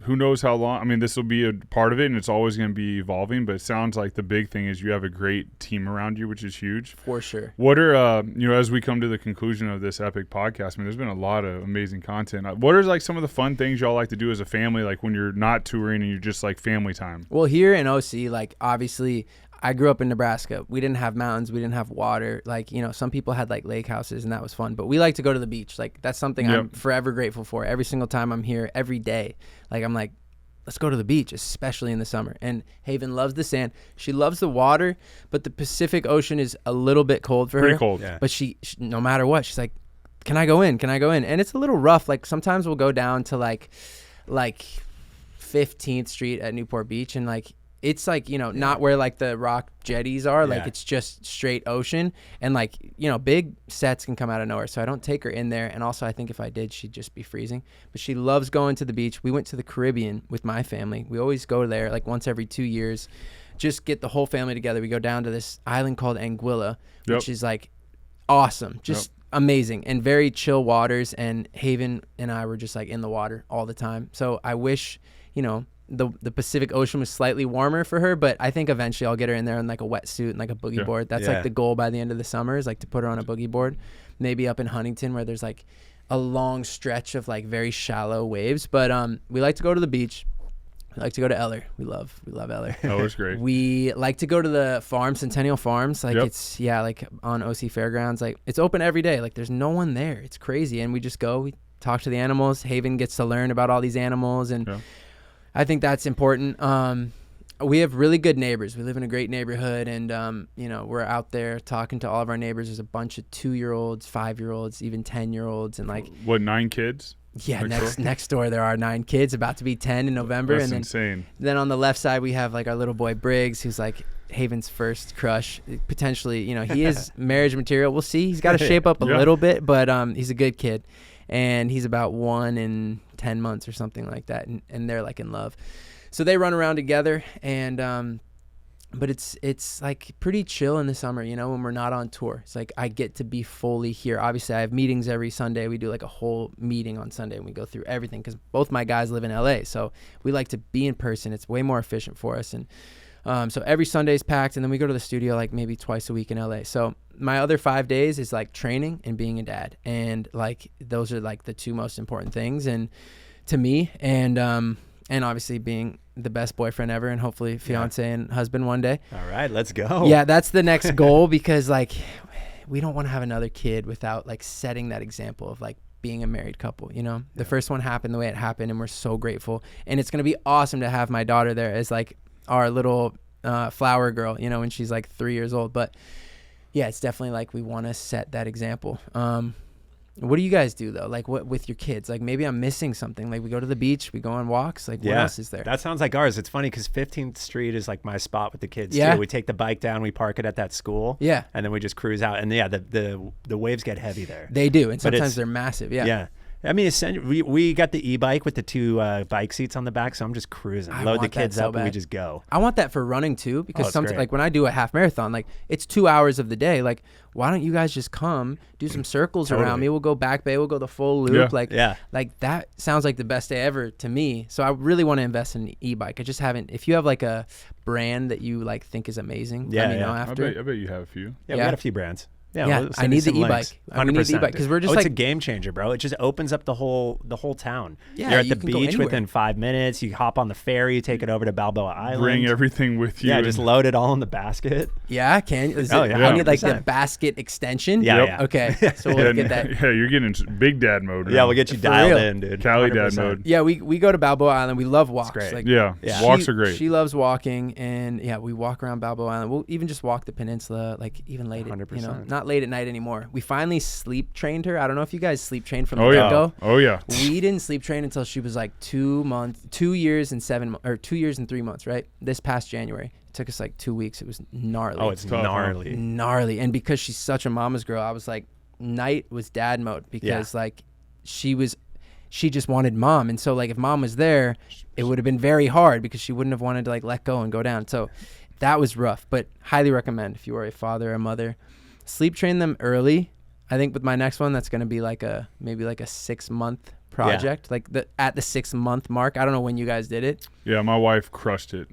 B: who knows how long? I mean, this will be a part of it, and it's always going to be evolving. But it sounds like the big thing is you have a great team around you, which is huge.
A: For sure.
B: What are, you know, as we come to the conclusion of this epic podcast, I mean, there's been a lot of amazing content. What are, like, some of the fun things y'all like to do as a family, like when you're not touring and you're just, like, family time?
A: Well, here in OC, like, obviously, I grew up in Nebraska. We didn't have mountains. We didn't have water. Like, you know, some people had, like, lake houses, and that was fun. But we like to go to the beach. Like, that's something
B: Yep.
A: I'm forever grateful for. Every single time I'm here, every day. Like, I'm like, let's go to the beach, especially in the summer. And Haven loves the sand. She loves the water, but the Pacific Ocean is a little bit cold for her.
B: Pretty cold.
C: Yeah.
A: But she, no matter what, she's like, can I go in? Can I go in? And it's a little rough. Like, sometimes we'll go down to, like 15th Street at Newport Beach, and, like, it's like, you know, not where like the rock jetties are. Like,
C: Yeah.
A: it's just straight ocean, and, like, you know, big sets can come out of nowhere. So I don't take her in there. And also, I think if I did, she'd just be freezing. But she loves going to the beach. We went to the Caribbean with my family. We always go there like once every 2 years, just get the whole family together. We go down to this island called Anguilla, which
B: Yep.
A: is like awesome, just amazing, and very chill waters. And Haven and I were just like in the water all the time. So I wish, you know, the Pacific Ocean was slightly warmer for her, but I think eventually I'll get her in there in like a wetsuit and like a boogie
B: Yeah.
A: board. That's
C: Yeah.
A: like the goal by the end of the summer, is like to put her on a boogie board, maybe up in Huntington where there's like a long stretch of like very shallow waves. But we like to go to the beach. We like to go to Eller. We love Eller.
B: Oh, it's great.
A: We like to go to the farm, Centennial Farms. Like,
B: Yep.
A: it's, yeah, like on OC Fairgrounds. Like, it's open every day. Like, there's no one there. It's crazy. And we just go, we talk to the animals. Haven gets to learn about all these animals. And
B: Yeah.
A: I think that's important. We have really good neighbors. We live in a great neighborhood. And, you know, we're out there talking to all of our neighbors. There's a bunch of 2-year-olds, 5-year-olds, even 10-year-olds. And, like,
B: What, 9 kids?
A: yeah,
B: Next
A: next door there are 9 kids, about to be 10 in November.
B: That's
A: and then
B: insane.
A: Then on the left side, we have like our little boy Briggs, who's like Haven's first crush. Potentially, you know, he is marriage material. We'll see. He's got to shape up a
B: Yeah.
A: little bit, but he's a good kid. And he's about 1 in 10 months or something like that. And they're like in love. So they run around together. And but it's like pretty chill in the summer, you know, when we're not on tour. It's like I get to be fully here. Obviously, I have meetings every Sunday. We do like a whole meeting on Sunday, and we go through everything because both my guys live in LA. So we like to be in person. It's way more efficient for us. And so every Sunday is packed, and then we go to the studio like maybe twice a week in LA. So my other 5 days is like training and being a dad. And like those are like the 2 most important things and to me. And obviously being the best boyfriend ever, and hopefully fiance and husband one day.
C: All right, let's go.
A: Yeah, that's the next goal, because like we don't want to have another kid without like setting that example of like being a married couple, you know. The first one happened the way it happened, and we're so grateful. And it's going to be awesome to have my daughter there as like our little flower girl, you know, when she's like 3 years old. But yeah, it's definitely like we want to set that example. What do you guys do though? Like what with your kids? Like maybe I'm missing something. Like we go to the beach, we go on walks. Like what else is there?
C: That sounds like ours. It's funny because 15th Street is like my spot with the kids
A: Yeah.
C: too. We take the bike down, we park it at that school.
A: Yeah.
C: And then we just cruise out. And yeah, the waves get heavy there.
A: They do, and
C: But it's-
A: sometimes they're massive. Yeah.
C: Yeah. I mean, we got the e-bike with the 2 bike seats on the back, so I'm just cruising.
A: I
C: Load the
A: want that
C: kids
A: so
C: up and we
A: bad.
C: just go.
A: I want that for running too, because
C: it's
A: sometimes
C: great.
A: like when I do a half marathon, like it's 2 hours of the day. Like why don't you guys just come do some circles around
C: Totally.
A: me? We'll go back bay, we'll go the full loop.
B: Yeah.
A: Like that sounds like the best day ever to me. So I really want to invest in an e-bike. I just haven't. If you have like a brand that you like think is amazing, let me know
B: I
A: after.
B: bet you have a few.
C: Yeah, we
A: Yeah.
C: got a few brands.
A: Yeah,
C: we'll
A: I
C: send
A: need
C: you
A: the
C: some links.
A: e-bike. We need the
C: 100%.
A: e-bike, 'cause we're just
C: it's a
A: like-
C: game changer, bro. It just opens up the whole town.
A: Yeah,
C: You're at
A: you
C: the
A: can go
C: beach
A: anywhere.
C: within 5 minutes. You hop on the ferry, take it over to Balboa Island.
B: Bring everything with you.
C: Yeah,
B: and-
C: just load it all in the basket.
A: Yeah, I can.
C: Oh, yeah,
A: I need like the
C: 100%.
A: basket extension.
C: Yeah,
B: Yep.
C: yeah.
A: Okay, so we'll get that.
B: Yeah, you're getting big dad mode.
C: Yeah,
B: now.
C: we'll get you
A: For
C: dialed
A: real.
C: in, dude.
B: Cali dad
C: 100%.
B: mode.
A: Yeah, we go to Balboa Island. We love walks.
C: great.
A: Like,
B: Yeah,
C: Yeah.
B: walks are great.
A: She loves walking, and yeah, we walk around Balboa Island. We'll even just walk the peninsula, like even late,
C: 100%.
A: not late at night anymore. We finally sleep trained her. I don't know if you guys sleep trained from the
B: Oh yeah.
A: get-go.
B: Oh yeah.
A: We didn't sleep train until she was like 2 years and 2 years and 3 months, right? This past January. It took us like 2 weeks. It was gnarly.
C: Oh, it's
B: tough,
C: gnarly.
A: Gnarly. And because she's such a mama's girl, I was like, night was dad mode because like she just wanted mom. And so like if mom was there, it would have been very hard because she wouldn't have wanted to like let go and go down. So that was rough, but highly recommend if you are a father or mother, sleep train them early. I think with my next one, that's going to be like maybe like a 6-month project, like at the 6-month mark. I don't know when you guys did it.
B: Yeah, my wife crushed it.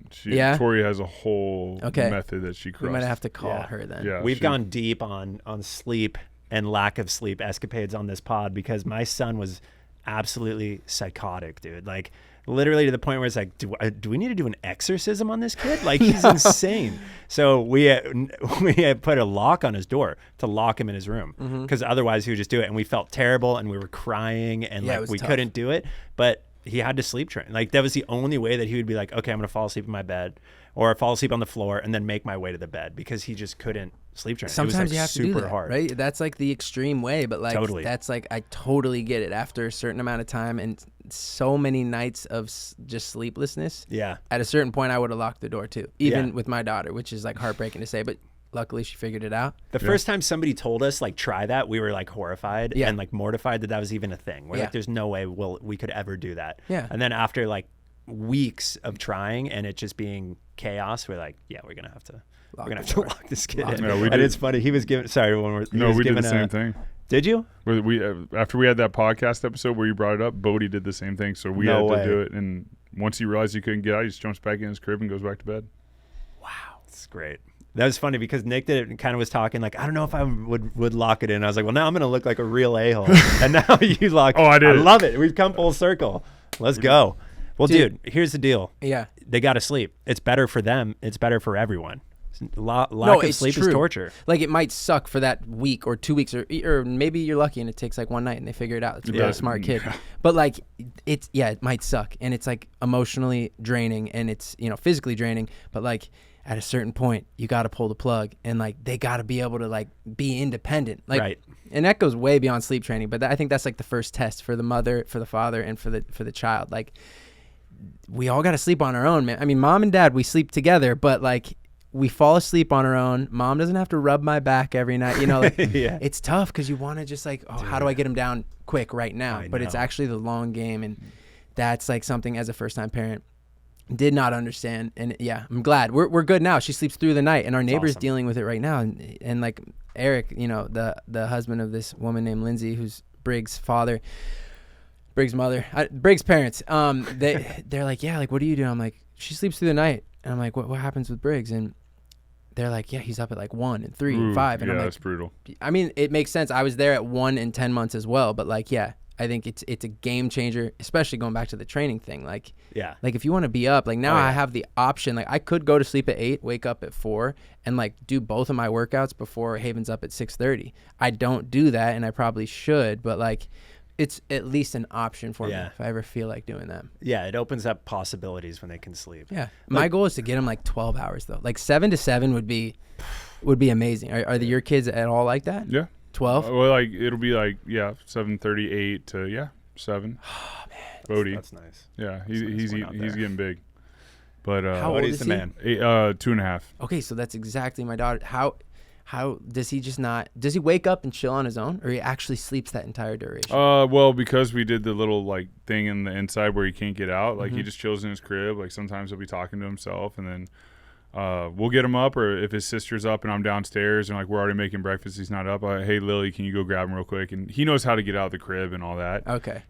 B: Tori has a whole method that she crushed.
A: We might have to call her then.
B: Yeah,
C: we've gone deep on sleep and lack of sleep escapades on this pod because my son was absolutely psychotic, dude. Like literally to the point where it's like, do we need to do an exorcism on this kid? Like he's insane. So we had put a lock on his door to lock him in his room because otherwise he would just do it. And we felt terrible and we were crying and like we couldn't do it. But he had to sleep train. Like that was the only way that he would be like, okay, I'm going to fall asleep in my bed or fall asleep on the floor and then make my way to the bed because he just couldn't sleep train.
A: Sometimes
C: it was like
A: you have
C: super
A: to do that,
C: hard.
A: right? That's like the extreme way, but like
C: Totally.
A: that's like I totally get it after a certain amount of time and so many nights of just sleeplessness.
C: Yeah.
A: At a certain point, I would have locked the door too, even with my daughter, which is like heartbreaking to say, but luckily she figured it out.
C: The first time somebody told us like try that, we were like horrified and like mortified that was even a thing. We're like, there's no way we could ever do that.
A: Yeah.
C: And then after like weeks of trying and it just being chaos, we're like, we're gonna have to lock this kid in.
B: No, we
C: and
B: did.
C: It's funny. He was giving. Sorry, when we
B: did the same thing.
C: Did you?
B: We after we had that podcast episode where you brought it up, Bodie did the same thing. So we had to do it. And once he realized he couldn't get out, he just jumps back in his crib and goes back to bed.
C: Wow, that's great. That was funny because Nick did it and kind of was talking like, I don't know if I would lock it in. I was like, well, now I'm going to look like a real a-hole. And now you lock.
B: Oh, I did.
C: I love it. We've come full circle. Let's go. Well, dude, here's the deal.
A: Yeah.
C: They got to sleep. It's better for them. It's better for everyone. Lack of sleep is torture.
A: Like it might suck for that week or 2 weeks or maybe you're lucky and it takes like one night and they figure it out. It's a really smart kid. But like it might suck and it's like emotionally draining and it's, physically draining, but like at a certain point you got to pull the plug and like they got to be able to like be independent. Like,
C: right.
A: And that goes way beyond sleep training, but I think that's like the first test for the mother, for the father, and for the child. Like we all got to sleep on our own, man. I mean, mom and dad, we sleep together, but like we fall asleep on our own. Mom doesn't have to rub my back every night. Like it's tough because you want to just like, how do I get him down quick right now? But it's actually the long game. And that's like something as a first-time parent did not understand. And I'm glad we're good now. She sleeps through the night and our neighbor's dealing with it right now. And like Eric, the husband of this woman named Lindsay, who's Briggs' father, Briggs' mother, Briggs' parents, they're like, like, what do you do? I'm like, she sleeps through the night. And I'm like, what happens with Briggs? And they're like, he's up at like 1 and 3 and 5. And I'm like,
B: that's brutal.
A: I mean, it makes sense. I was there at 1 and 10 months as well. But like, I think it's a game changer, especially going back to the training thing. Like, like if you want to be up, like now I have the option. Like I could go to sleep at 8, wake up at 4, and like do both of my workouts before Haven's up at 6:30. I don't do that, and I probably should. But like, it's at least an option for me if I ever feel like doing that.
C: Yeah, it opens up possibilities when they can sleep.
A: Yeah, my goal is to get them like 12 hours though. Like 7 to 7 would be amazing. Are your kids at all like that?
B: Yeah.
A: 12?
B: Well, like it'll be like 7:30, 8 to 7.
A: Oh man,
B: Bodie.
C: That's nice.
B: Yeah, he's getting big. But
A: how old is
C: the
A: he?
C: man?
B: 2.5.
A: Okay, so that's exactly my daughter. How does he does he wake up and chill on his own, or he actually sleeps that entire duration?
B: Well, because we did the little like thing in the inside where he can't get out, like he just chills in his crib. Like sometimes he'll be talking to himself, and then we'll get him up, or if his sister's up and I'm downstairs and like we're already making breakfast, he's not up. Hey Lily, can you go grab him real quick? And he knows how to get out of the crib and all that.
A: Okay.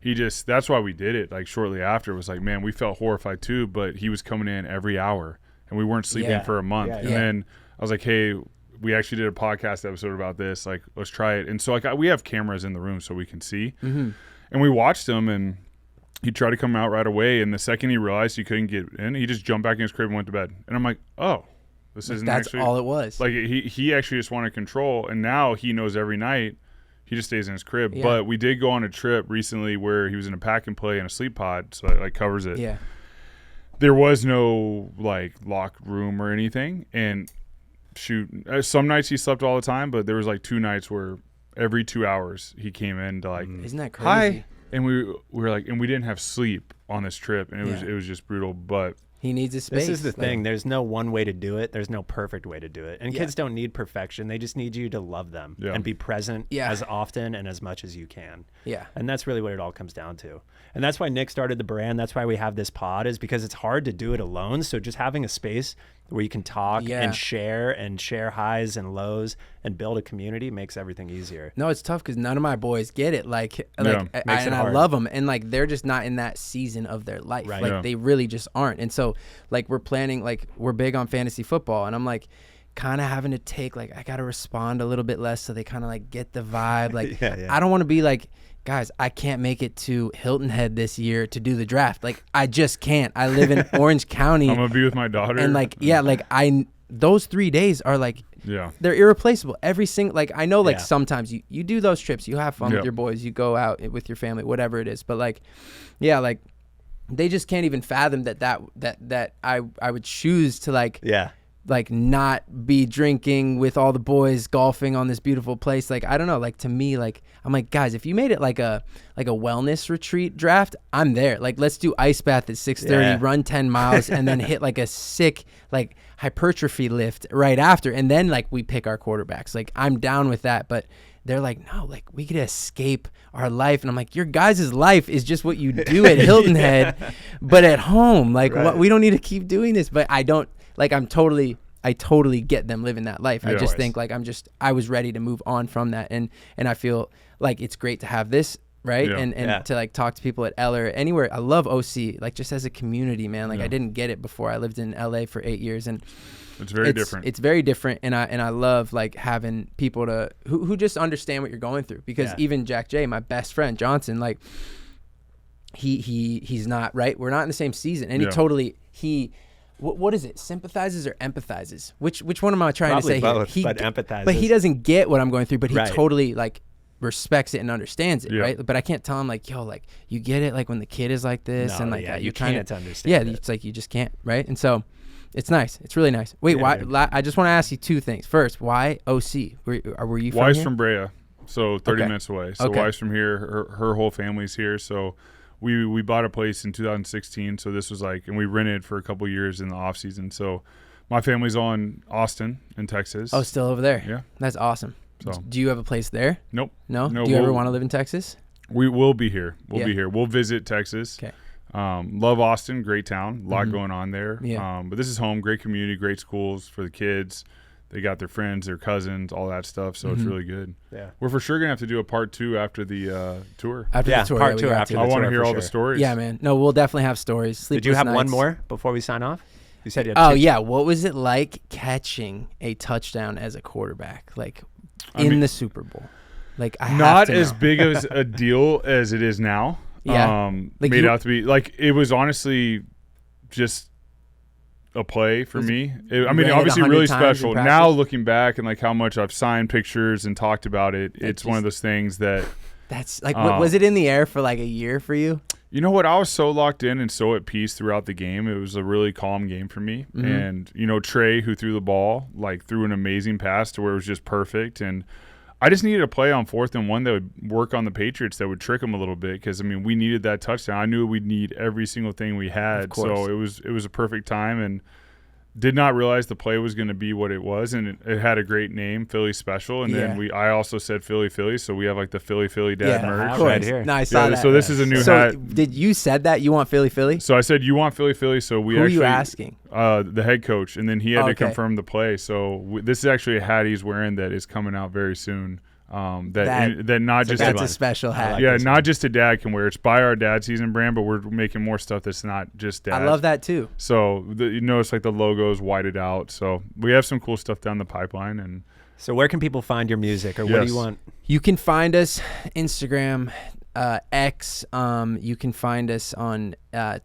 B: That's why we did it. Like shortly after, it was like, man, we felt horrified too, but he was coming in every hour and we weren't sleeping for a month. And then I was like, hey, we actually did a podcast episode about this. Like, let's try it. And so like we have cameras in the room so we can see. Mm-hmm. And we watched him, and he tried to come out right away. And the second he realized he couldn't get in, he just jumped back in his crib and went to bed. And I'm like, oh, this isn't
A: that's
B: actually
A: all it was.
B: Like he actually just wanted control, and now he knows every night he just stays in his crib. But we did go on a trip recently where he was in a pack and play in a sleep pod, so that like covers it.
A: Yeah.
B: There was no like locked room or anything, and some nights he slept all the time, but there was like 2 nights where every 2 hours he came in to like,
A: Isn't that crazy?
B: hi. And we were like, and we didn't have sleep on this trip, and it was just brutal. But
A: he needs his space.
C: This is the thing. There's no one way to do it. There's no perfect way to do it. And kids don't need perfection. They just need you to love them and be present as often and as much as you can. Yeah. And that's really what it all comes down to. And that's why Nick started the brand. That's why we have this pod, is because it's hard to do it alone. So just having a space where you can talk and share highs and lows and build a community makes everything easier.
A: No, it's tough because none of my boys get it. I love them, and like they're just not in that season of their life. Right. Like they really just aren't. And so like we're planning, like we're big on fantasy football, and I'm like kind of having to take, like I got to respond a little bit less so they kind of like get the vibe. Like I don't want to be like, guys, I can't make it to Hilton Head this year to do the draft. Like, I just can't. I live in Orange County.
B: I'm going to be with my daughter.
A: And like, those 3 days are like, they're irreplaceable. Every single, like, I know like sometimes you do those trips, you have fun with your boys, you go out with your family, whatever it is. But like, like they just can't even fathom that I would choose to like not be drinking with all the boys, golfing on this beautiful place. Like, I don't know, like to me, like I'm like, guys, if you made it like a wellness retreat draft, I'm there. Like, let's do ice bath at 6:30, run 10 miles and then hit like a sick like hypertrophy lift right after, and then like we pick our quarterbacks. Like, I'm down with that. But they're like, no, like we could escape our life. And I'm like, your guys' life is just what you do at Hilton Head, but at home. Like, what, we don't need to keep doing this. But I don't, like, I totally get them living that life. I just think like I was ready to move on from that. And I feel like it's great to have this, right? And to like talk to people at Eller, anywhere. I love OC, like just as a community, man. Like I didn't get it before. I lived in LA for 8 years, and
B: it's very different.
A: It's very different. And I love like having people who just understand what you're going through, because even Jack J, my best friend Johnson, like he's not, right. We're not in the same season. And what is it? Sympathizes or empathizes? Which one am I trying
C: Probably
A: to say
C: both,
A: here?
C: but empathizes.
A: But he doesn't get what I'm going through, but he totally like respects it and understands it, right? But I can't tell him like, yo, like you get it, like when the kid is like this, and like
C: you can't understand.
A: It's like you just can't, right? And so it's nice. It's really nice. Wait, why? I just want to ask you two things. First, why OC? Were you from
B: Wife's
A: here?
B: from Brea, so 30 minutes away. So wife's from here. Her whole family's here. So we bought a place in 2016. So this was like, and we rented for a couple years in the off season. So my family's all in Austin in Texas.
A: Oh, still over there.
B: Yeah,
A: that's awesome.
B: So
A: do you have a place there?
B: Nope.
A: No. Do you ever want to live in Texas?
B: We will be here. We'll be here. We'll visit Texas.
A: Okay.
B: Love Austin, great town, a lot going on there.
A: Yeah.
B: But this is home, great community, great schools for the kids. They got their friends, their cousins, all that stuff. So it's really good. Yeah. We're for sure gonna have to do a part 2 after the tour.
A: After the tour,
C: part 2 after the tour.
B: I want to hear all the stories.
A: Yeah, man. No, we'll definitely have stories. Sleepless
C: Did you have
A: nights.
C: one more before we sign off? You said you had two.
A: Yeah. What was it like catching a touchdown as a quarterback, like in the Super Bowl? Like, I
B: not
A: have to
B: as
A: know.
B: big as a deal as it is now.
A: Yeah.
B: Like made out to be like, it was honestly just a play for me. I mean, obviously really special. Now looking back and like how much I've signed pictures and talked about it, it's one of those things that
A: that's like, was it in the air for like a year for you?
B: You know what? I was so locked in and so at peace throughout the game. It was a really calm game for me.
A: Mm-hmm.
B: And, you know, Trey, who threw the ball, like threw an amazing pass to where it was just perfect. And I just needed a play on 4th and 1 that would work on the Patriots, that would trick them a little bit, because, I mean, we needed that touchdown. I knew we'd need every single thing we had. So it was a perfect time, and did not realize the play was going to be what it was, and it had a great name, Philly Special. And then I also said Philly, so we have like the Philly Dad merch
C: right here.
A: No, I saw that.
B: So this is a new hat.
A: Did you said that you want Philly?
B: So I said you want Philly. So we
A: Who
B: actually.
A: Who are you asking?
B: The head coach, and then he had to confirm the play. So this is actually a hat he's wearing that is coming out very soon. That not just
A: that's a special hat.
B: Not just a dad can wear. It's by our Dad Season brand, but we're making more stuff that's not just dad.
A: I love that too.
B: So you notice like the logo's whited out. So we have some cool stuff down the pipeline. And
C: so where can people find your music, or what do you want?
A: You can find us Instagram, X. You can find us on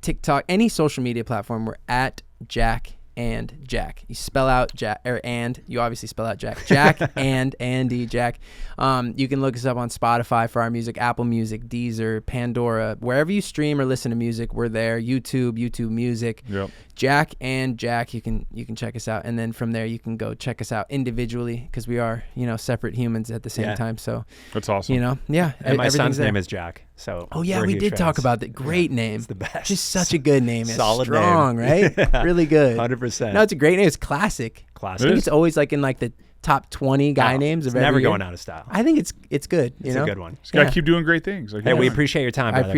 A: TikTok, any social media platform. We're at Jack and Jack. You spell out Jack, you obviously spell out Jack. Jack and Andy Jack. You can look us up on Spotify for our music, Apple Music, Deezer, Pandora, wherever you stream or listen to music, we're there. YouTube Music.
B: Yep.
A: Jack and Jack. You can check us out, and then from there you can go check us out individually, because we are, you know, separate humans at the same time. So
B: that's awesome.
A: You know, yeah.
C: And my son's
A: there.
C: name is Jack. So
A: oh yeah,
C: we're
A: we
C: huge
A: did
C: fans.
A: talk about that. Great name.
C: It's the best.
A: Just such a good name. It's
C: Solid
A: strong,
C: name.
A: right? Really good.
C: 100%.
A: No, it's a great name. It's classic.
C: Classic.
A: I think it's always like in like the top 20 guy names of
C: it's
A: every
C: never
A: year.
C: going out of style.
A: I think it's good. You
C: It's
A: know?
C: a good one.
B: Just gotta keep doing great things. Like,
C: Hey, we appreciate your time,
A: I
C: brother.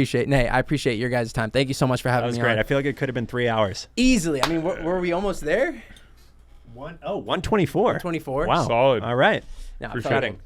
A: appreciate your guys' time. Thank you so much for having
C: That was
A: me
C: great.
A: on.
C: I feel like it could have been 3 hours.
A: Easily. I mean, were we almost there?
C: 124.
A: 24.
C: Wow.
B: Solid.
C: All right.
A: No,
B: Appreciate
A: felt-
B: it.